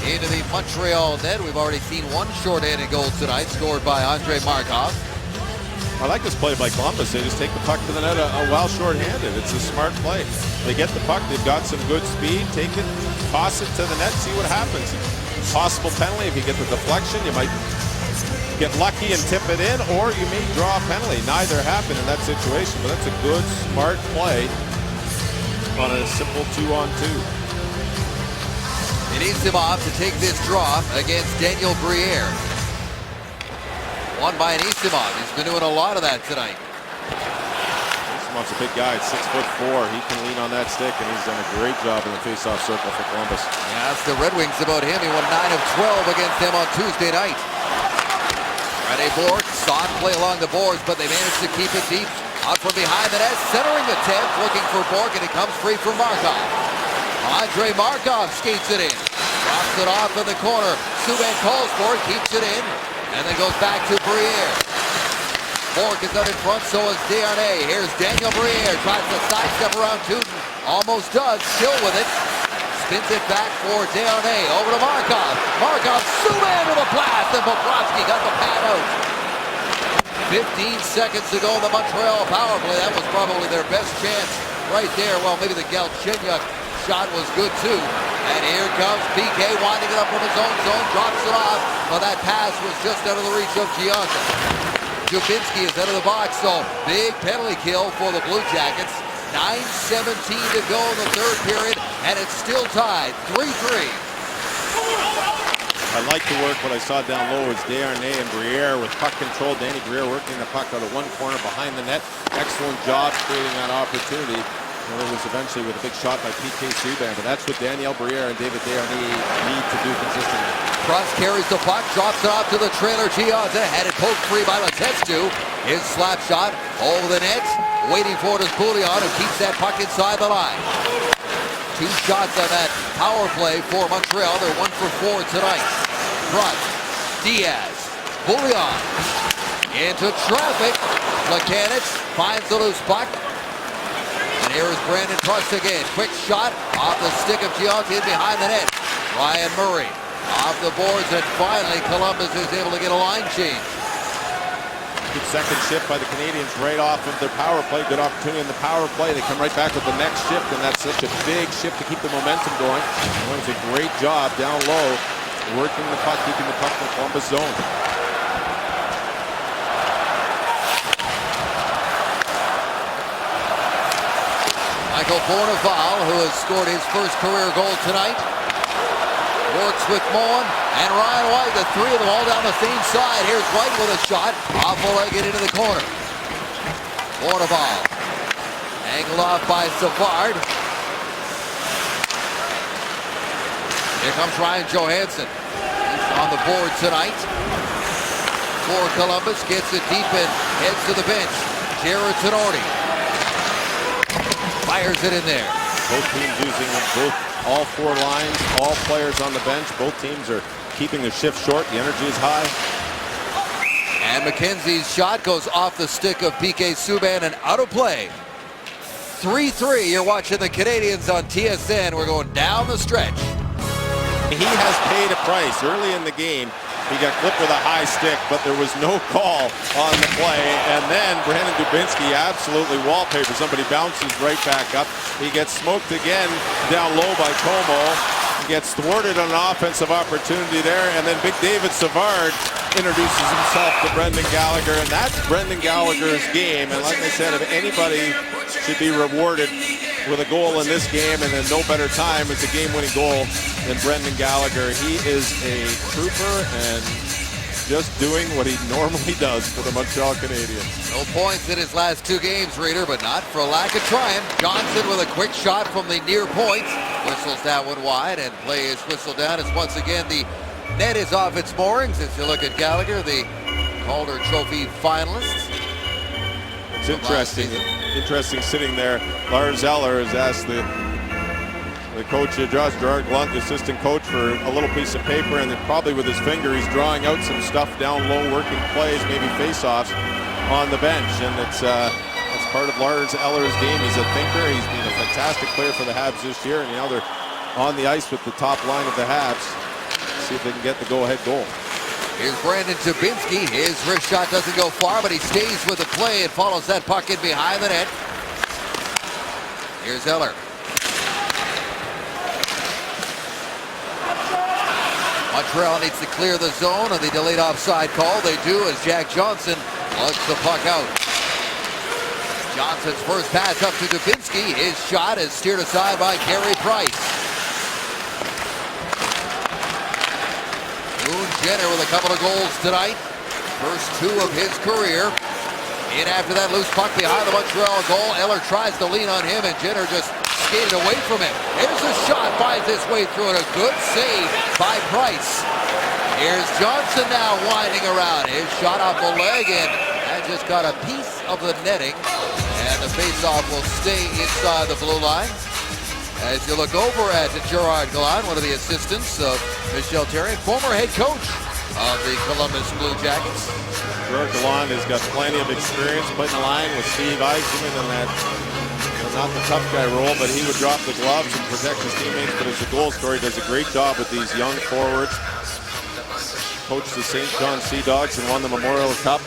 into the Montreal net. We've already seen one short-handed goal tonight, scored by Andrei Markov. I like this play by Columbus. They just take the puck to the net while short-handed. It's a smart play. They get the puck. They've got some good speed. Take it, toss it to the net, see what happens. Possible penalty. If you get the deflection, you might get lucky and tip it in, or you may draw a penalty. Neither happened in that situation, but that's a good, smart play on a simple 2-on-2. Anisimov to take this draw against Daniel Briere. Won by Anisimov. He's been doing a lot of that tonight. Anissimov's a big guy, 6'4". He can lean on that stick, and he's done a great job in the face-off circle for Columbus. Yeah, ask the Red Wings about him. He won 9 of 12 against them on Tuesday night. Rene Bourque, soft play along the boards, but they managed to keep it deep. Out from behind the net, centering the 10th, looking for Bourque, and it comes free from Markov. Andrei Markov skates it in. Drops it off in the corner. Subban calls for it, keeps it in, and then goes back to Briere. Bourque is out in front, so is Desharnais. Here's Daniel Briere, tries to sidestep around Tootin. Almost does, still with it. Spins it back for Desharnais, over to Markov. Markov, Subban with a blast, and Bobrovsky got the pad out. 15 seconds to go in the Montreal power play. That was probably their best chance right there. Well, maybe the Galchenyuk shot was good too. And here comes PK winding it up from his own zone, drops it off, but that pass was just out of the reach of Giannis. Dubinsky is out of the box, so big penalty kill for the Blue Jackets. 9:17 to go in the third period, and it's still tied, 3-3. I like the work. What I saw down low is Desharnais and Briere with puck control. Danny Briere working the puck out of one corner behind the net. Excellent job creating that opportunity. And it was eventually with a big shot by PK Subban. But that's what Daniel Briere and David Desharnais need to do consistently. Cross carries the puck, drops it off to the trailer. Gianza had it poked free by Letestu. His slap shot over the net. Waiting for it is Pouliot, who keeps that puck inside the line. 2 shots on that power play for Montreal. They're 1 for 4 tonight. Front, Diaz, Pouliot, into traffic. Plekanec finds the loose puck. And here is Brandon Prust again. Quick shot off the stick of Gianti behind the net. Ryan Murray off the boards, and finally Columbus is able to get a line change. Good second shift by the Canadians right off of their power play. Good opportunity in the power play. They come right back with the next shift, and that's such a big shift to keep the momentum going. It was a great job down low, working the puck, keeping the puck in the Columbus zone. Michael Bournival, who has scored his first career goal tonight, works with Moen and Ryan White, the 3 of them all down the same side. Here's White with a shot, off the leg and into the corner. Bournival, angled off by Savard. Here comes Ryan Johansson. He's on the board tonight. for Columbus. Gets it deep and heads to the bench. Jared Tenorti fires it in there. Both teams using all four lines, all players on the bench. Both teams are keeping the shift short. The energy is high. And McKenzie's shot goes off the stick of PK Subban and out of play. 3-3. You're watching the Canadians on TSN. We're going down the stretch. He has paid a price early in the game. He got clipped with a high stick, but there was no call on the play. And then Brandon Dubinsky absolutely wallpaper. Somebody bounces right back up. He gets smoked again down low by Como. He gets thwarted on an offensive opportunity there. And then Big David Savard introduces himself to Brendan Gallagher. And that's Brendan Gallagher's game. And like I said, if anybody should be rewarded with a goal in this game, and then no better time as a game-winning goal than Brendan Gallagher. He is a trooper and just doing what he normally does for the Montreal Canadiens. No points in his last two games, Reader, but not for lack of trying. Johnson with a quick shot from the near point. Whistles that one wide, and play is whistled down as once again the net is off its moorings. As you look at Gallagher, the Calder Trophy finalist. It's interesting sitting there. Lars Eller has asked the coach, Gerard Glunt, the assistant coach, for a little piece of paper, and then probably with his finger he's drawing out some stuff down low, working plays, maybe face-offs on the bench. And it's part of Lars Eller's game. He's a thinker. He's been a fantastic player for the Habs this year, and now they're on the ice with the top line of the Habs. See if they can get the go-ahead goal. Here's Brandon Dubinsky. His wrist shot doesn't go far, but he stays with the play and follows that puck in behind the net. Here's Eller. Montreal needs to clear the zone of the delayed offside call. They do as Jack Johnson lugs the puck out. Johnson's first pass up to Dubinsky. His shot is steered aside by Carey Price. Boone Jenner with a couple of goals tonight. First two of his career. In after that loose puck behind the Montreal goal. Eller tries to lean on him, and Jenner just skated away from him. Here's a shot, finds his way through, and a good save by Price. Here's Johnson now winding around. His shot off the leg, and that just got a piece of the netting. And the faceoff will stay inside the blue line. As you look over at Gerard Gallant, one of the assistants of Michel Therrien, former head coach of the Columbus Blue Jackets. Gerard Gallant has got plenty of experience putting the line with Steve Yzerman in that, not the tough guy role, but he would drop the gloves and protect his teammates. But as a goal scorer, he does a great job with these young forwards. Coached the St. John Sea Dogs and won the Memorial Cup.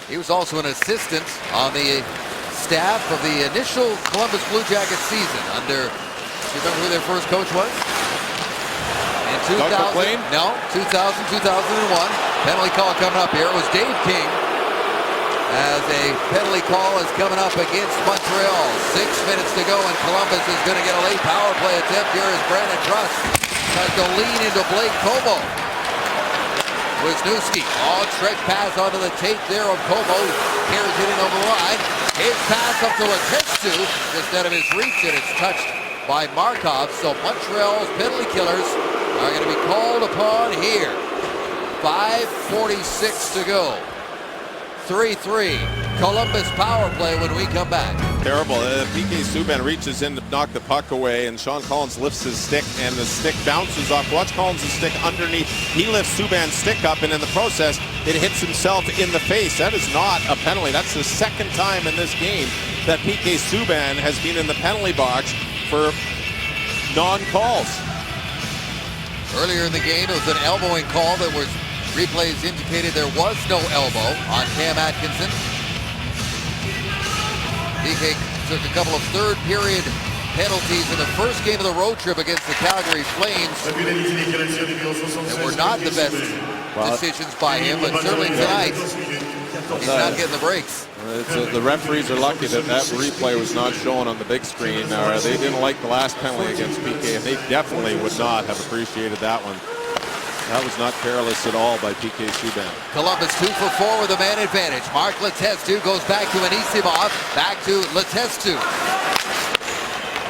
He was also an assistant on the staff of the initial Columbus Blue Jackets season under, do you remember who their first coach was? In 2000, no, 2000, 2001. Penalty call coming up here. It was Dave King. As a penalty call is coming up against Montreal. 6 minutes to go, and Columbus is going to get a late power play attempt. Here is Brandon Truss. Tries to lean into Blake Como. Wisniewski, all stretch pass onto the tape there of Como. Carries it in over the line. His pass up to Letestu, just out of his reach, and it's touched by Markov. So Montreal's penalty killers are going to be called upon here. 5:46 to go. 3-3. Columbus power play when we come back. Terrible. PK Subban reaches in to knock the puck away, and Sean Collins lifts his stick, and the stick bounces off. Watch Collins' stick underneath. He lifts Subban's stick up, and in the process, it hits himself in the face. That is not a penalty. That's the second time in this game that PK Subban has been in the penalty box for non-calls. Earlier in the game, it was an elbowing call that was replays indicated there was no elbow on Cam Atkinson. PK took a couple of third period penalties in the first game of the road trip against the Calgary Flames. They were not the best decisions by him, but certainly tonight he's not getting the breaks. The referees are lucky that that replay was not shown on the big screen. They didn't like the last penalty against PK, and they definitely would not have appreciated that one. That was not careless at all by PK Subban. Columbus 2 for 4 with a man advantage. Mark Letestu goes back to Anisimov. Back to Letestu.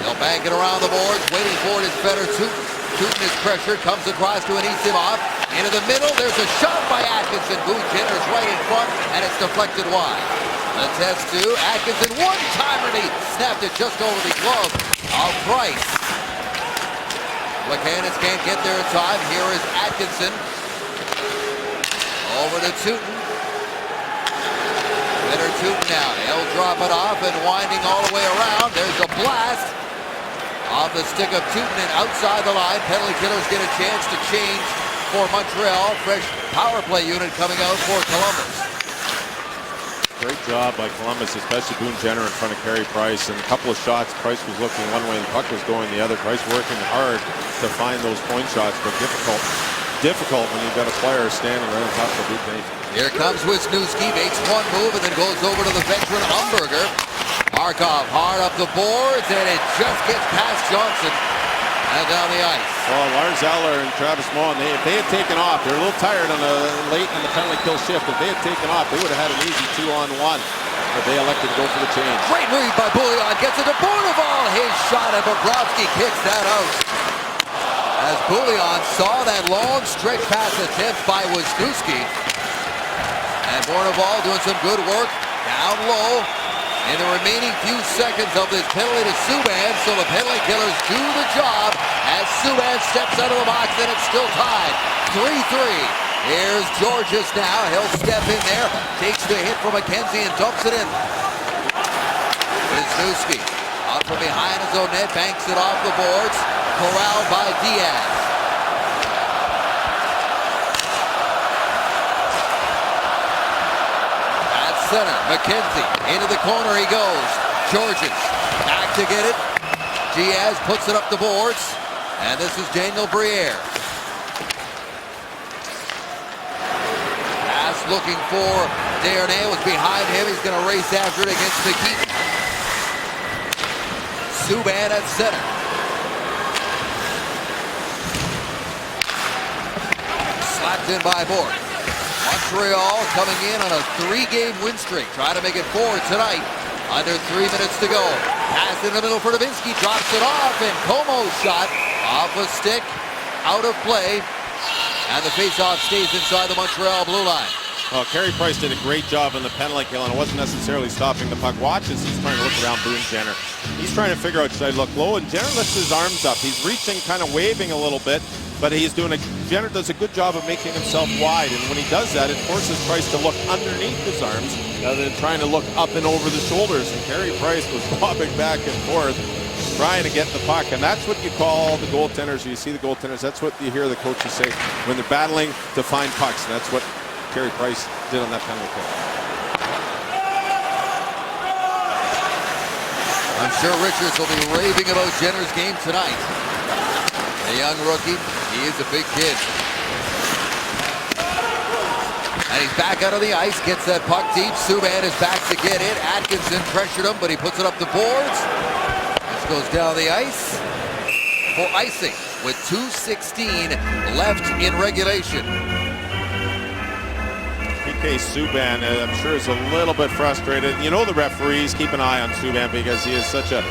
They'll bank it around the boards, waiting for it is Fedor Tootin is pressured, comes across to Anisimov. Into the middle, there's a shot by Atkinson. Boone Jenner's right in front, and it's deflected wide. The test to Atkinson, one-timer, and he snapped it just over the glove of Price. Plekanec can't get there in time. Here is Atkinson. Over to Tootin. Better Tootin now. He'll drop it off and winding all the way around. There's a blast off the stick of Tootin and outside the line. Penalty killers get a chance to change for Montreal. Fresh power play unit coming out for Columbus. Great job by Columbus, especially Boone Jenner in front of Carey Price. And a couple of shots, Price was looking one way and the puck was going the other. Price working hard to find those point shots, but difficult when you've got a player standing right on top of the blue paint. Here comes Wisniewski, makes one move and then goes over to the veteran Umberger. Markov hard up the boards and it just gets past Johnson and down the ice. Well, Lars Eller and Travis Moen, if they had taken off, they're a little tired on the late in the penalty kill shift. If they had taken off, they would have had an easy 2-on-1. But they elected to go for the change. Great read by Bouillon, gets it to Bourneval. His shot and Bobrovsky kicks that out. As Bouillon saw that long stretch pass attempt by Wisniewski. And Bourneval doing some good work down low in the remaining few seconds of this penalty to Subban. So the penalty killers do the job as Subban steps out of the box and it's still tied. 3-3. Here's Georges now. He'll step in there, takes the hit from McKenzie and dumps it in. Wisniewski up from behind his own net, banks it off the boards. Corralled by Diaz. At center, McKenzie into the corner he goes. Georges back to get it. Diaz puts it up the boards, and this is Daniel Briere. Pass looking for Desharnais, was behind him. He's going to race after it against Nikitin. Subban at center. Slapped in by Bourque. Montreal coming in on a 3-game win streak. Try to make it 4 tonight. Under 3 minutes to go. Pass in the middle for Dubinsky. Drops it off, and Como's shot off a stick. Out of play. And the faceoff stays inside the Montreal blue line. Well, Carey Price did a great job in the penalty kill, and it wasn't necessarily stopping the puck. Watch as he's trying to look around Boone Jenner. He's trying to figure out, should I look low? And Jenner lifts his arms up. He's reaching, kind of waving a little bit, but Jenner does a good job of making himself wide. And when he does that, it forces Price to look underneath his arms rather than trying to look up and over the shoulders. And Carey Price was bobbing back and forth, trying to get the puck. And that's what you call the goaltenders. You see the goaltenders, that's what you hear the coaches say when they're battling to find pucks. And that's what Carey Price did on that penalty kill. I'm sure Richards will be raving about Jenner's game tonight. A young rookie, he is a big kid. And he's back out of the ice, gets that puck deep. Subban is back to get it. Atkinson pressured him, but he puts it up the boards. This goes down the ice for icing with 2:16 left in regulation. PK Subban, I'm sure, is a little bit frustrated. You know, the referees keep an eye on Subban because he is such a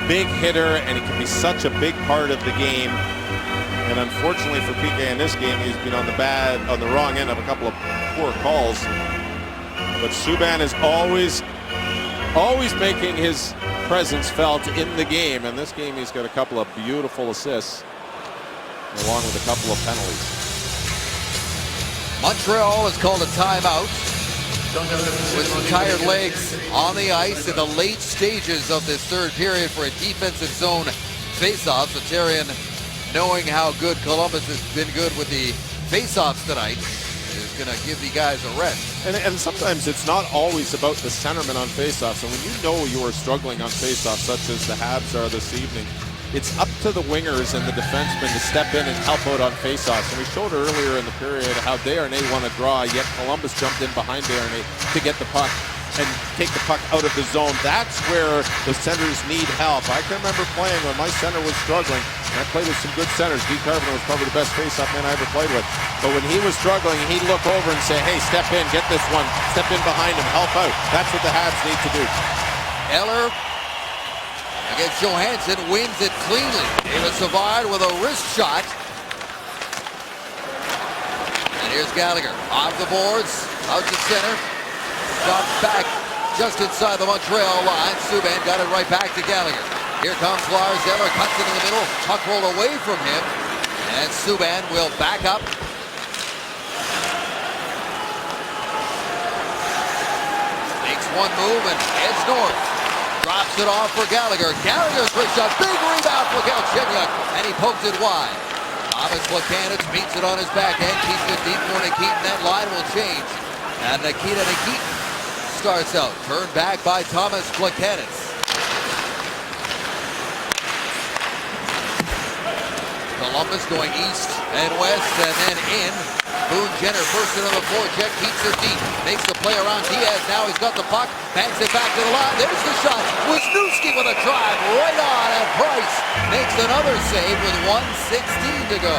big hitter and he can be such a big part of the game. And unfortunately for PK in this game, he's been on the wrong end of a couple of poor calls. But Subban is always making his presence felt in the game. And this game, he's got a couple of beautiful assists along with a couple of penalties. Montreal has called a timeout with tired legs on the ice in the late stages of this third period for a defensive zone faceoff. So Therrien, knowing how good Columbus has been good with the faceoffs tonight, is going to give the guys a rest. And sometimes it's not always about the centerman on faceoffs. And when you know you are struggling on faceoffs, such as the Habs are this evening, it's up to the wingers and the defensemen to step in and help out on faceoffs. And we showed earlier in the period how Desharnais won a draw, yet Columbus jumped in behind Desharnais to get the puck and take the puck out of the zone. That's where the centers need help. I can remember playing when my center was struggling, and I played with some good centers. Guy Carpenter was probably the best faceoff man I ever played with. But when he was struggling, he'd look over and say, hey, step in, get this one, step in behind him, help out. That's what the Habs need to do. Eller against Johansson, wins it cleanly. David Savard with a wrist shot. And here's Gallagher off the boards, out to center. Shot back just inside the Montreal line. Subban got it right back to Gallagher. Here comes Lars Eller, cuts it in the middle. Puck roll away from him. And Subban will back up. Makes one move and heads north. Drops it off for Gallagher. Gallagher's quick shot. Big rebound for Galchenyuk. And he poked it wide. Thomas Plekanec beats it on his backhand. Keeps it deep for Nikitin. That line will change. And Nikita Nikitin starts out. Turned back by Thomas Plekanec. Columbus going east and west and then in. Boone Jenner first into the forecheck, keeps it deep. Makes the play around Diaz. Now he's got the puck. Banks it back to the line. There's the shot. Wisniewski with a drive right on, and Price makes another save with 1:16 to go.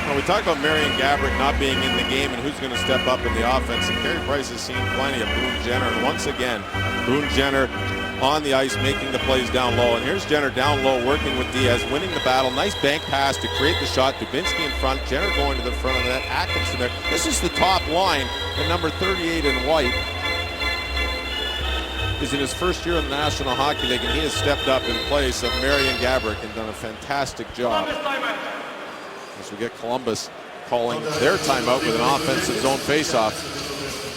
Well, we talked about Marian Gaborik not being in the game and who's going to step up in the offense. And Carey Price has seen plenty of Boone Jenner. And once again, Boone Jenner on the ice making the plays down low. And here's Jenner down low working with Diaz, winning the battle. Nice bank pass to create the shot. Dubinsky in front. Jenner going to the front of the net. Atkinson there. This is the top line. The number 38 in white is in his first year in the National Hockey League, and he has stepped up in place of Marian Gaborik and done a fantastic job. As we get Columbus calling their timeout with an offensive zone faceoff.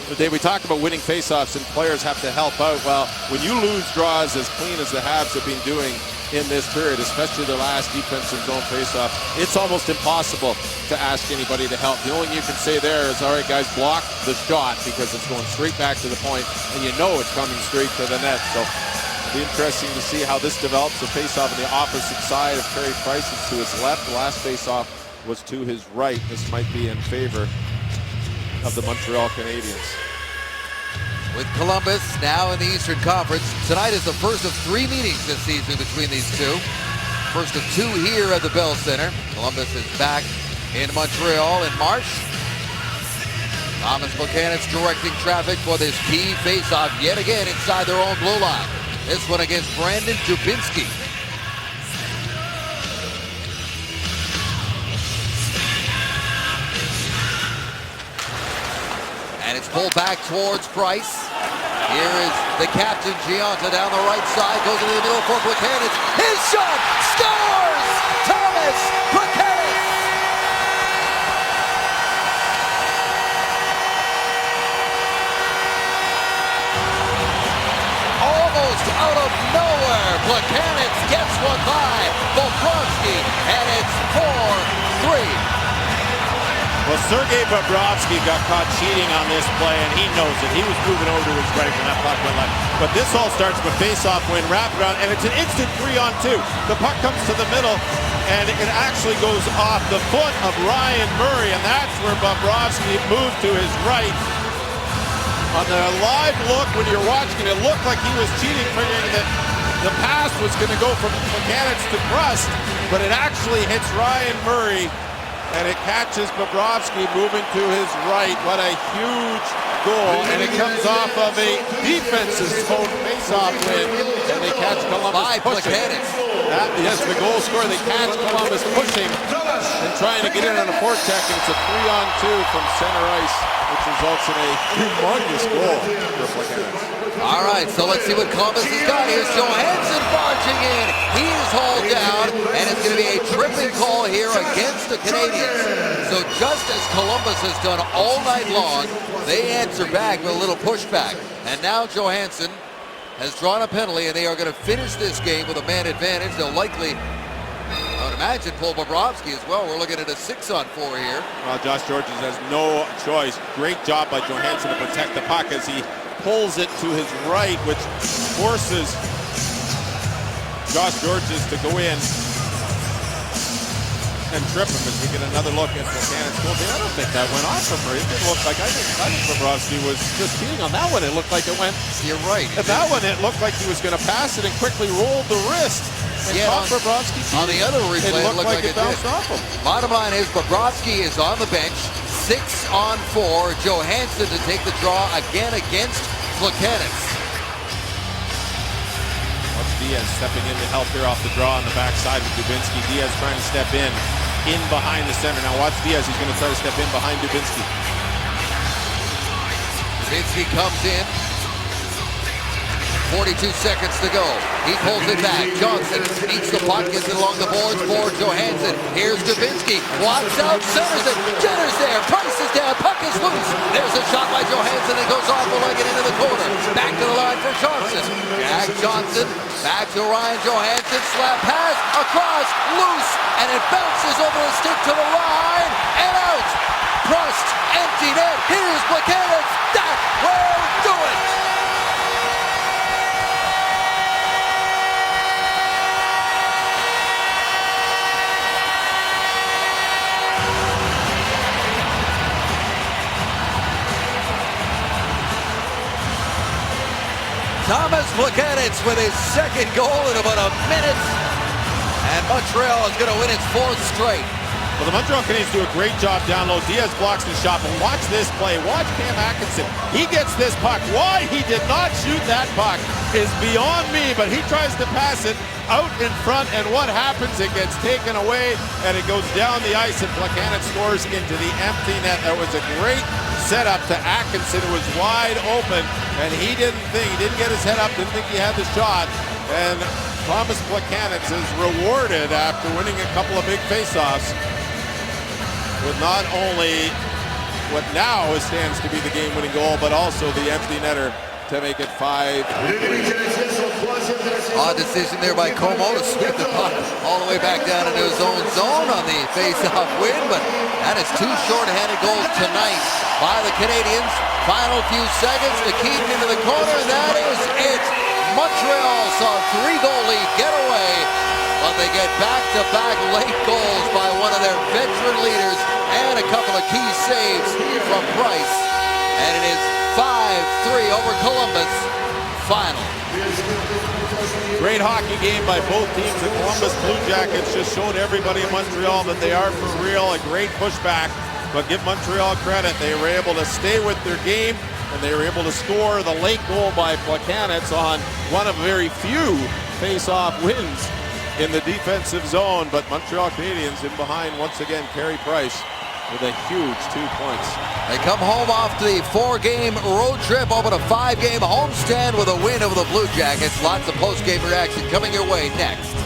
Today we talk about winning faceoffs and players have to help out. Well, when you lose draws as clean as the Habs have been doing in this period, especially the last defensive zone faceoff, it's almost impossible to ask anybody to help. The only thing you can say there is, all right, guys, block the shot because it's going straight back to the point, and you know it's coming straight to the net. So it'll be interesting to see how this develops. The faceoff on the opposite side of Carey Price is to his left. The last faceoff was to his right. This might be in favor of the Montreal Canadiens. With Columbus now in the Eastern Conference, tonight is the first of 3 meetings this season between these two. First of 2 here at the Bell Center. Columbus is back in Montreal in March. Thomas Plekanec directing traffic for this key faceoff yet again inside their own blue line. This one against Brandon Dubinsky. And it's pulled back towards Price. Here is the captain, Gionta, down the right side. Goes into the middle for Plekanec. His shot! Scores! Thomas Plekanec! Almost out of nowhere. Plekanec gets one by Bobrovsky, and it's 4-3. Well, Sergei Bobrovsky got caught cheating on this play, and he knows it. He was moving over to his right when that puck went left. But this all starts with face-off win, wraparound, and it's an instant 3-on-2. The puck comes to the middle, and it actually goes off the foot of Ryan Murray, and that's where Bobrovsky moved to his right. On the live look, when you're watching, it looked like he was cheating, figuring that the pass was going to go from Plekanec to Brust, but it actually hits Ryan Murray. And it catches Bobrovsky moving to his right. What a huge goal. And it comes off of a defensive zone face-off win. And they catch Columbus pushing. Yes, the goal scorer. They catch Columbus pushing and trying to get in on a forecheck. And it's a 3-on-2 from center ice, which results in a humongous goal for Plekanec. All right, so let's see what Columbus has got. Here's Johansson barging in. He is hauled down, and it's going to be a tripping call here against the Canadiens. So just as Columbus has done all night long, they answer back with a little pushback. And now Johansson has drawn a penalty, and they are going to finish this game with a man advantage. They'll likely, I would imagine, pull Bobrovsky as well. We're looking at a 6-on-4 here. Well, Josh Georges has no choice. Great job by Johansson to protect the puck as he pulls it to his right, which forces Josh Georges to go in and trip him as we get another look at Plekanec's goal. I don't think that went off from her. It didn't look like, I think Bobrovsky was just cheating on that one. It looked like it went. You're right. At that one, it looked like he was going to pass it and quickly rolled the wrist. And caught Bobrovsky cheating. On the other replay, it looked like it bounced off him. Bottom line is Bobrovsky is on the bench. 6-on-4. Johansson to take the draw again against Plekanec. Diaz stepping in to help here off the draw on the backside with Dubinsky. Diaz trying to step in behind the center. Now watch Diaz, he's going to try to step in behind Dubinsky. Dubinsky comes in. 42 seconds to go. He pulls it back. Johnson eats the puck, gets it along the boards for Johansson. Here's Dubinsky. Walks out, centers it. Jenner's there. Price is down. Puck is loose. There's a shot by Johansson that goes off the leg and into the corner. Back to the line for Johnson. Jack Johnson. Back to Ryan Johansson. Slap pass. Across. Loose. And it bounces over the stick to the line. And out. Prust. Empty net. Here's Buchanan. That will do it. Thomas Plekanec with his second goal in about a minute. And Montreal is going to win its fourth straight. Well, the Montreal Canadiens do a great job down low. Diaz blocks the shot, but watch this play. Watch Cam Atkinson. He gets this puck. Why he did not shoot that puck is beyond me, but he tries to pass it out in front, and what happens? It gets taken away, and it goes down the ice, and Plekanec scores into the empty net. That was a great setup to Atkinson, who was wide open, and he didn't get his head up, didn't think he had the shot, and Thomas Plekanec is rewarded after winning a couple of big faceoffs with not only what now stands to be the game-winning goal, but also the empty netter to make it 5-3. Odd decision there by Como to sweep the puck all the way back down into his own zone on the face-off win, but that is two short-handed goals tonight by the Canadiens. Final few seconds, McKean into the corner, and that is it. Montreal saw a 3-goal lead get away, but they get back-to-back late goals by one of their veteran leaders and a couple of key saves from Price. And it is 5-3 over Columbus. Final. Great hockey game by both teams. The Columbus Blue Jackets just showed everybody in Montreal that they are for real. A great pushback, but give Montreal credit. They were able to stay with their game, and they were able to score the late goal by Plekanec on one of very few face-off wins in the defensive zone. But Montreal Canadiens in behind once again. Carey Price with a huge 2 points. They come home off the 4-game road trip, over a 5-game homestand with a win over the Blue Jackets. Lots of post-game reaction coming your way next.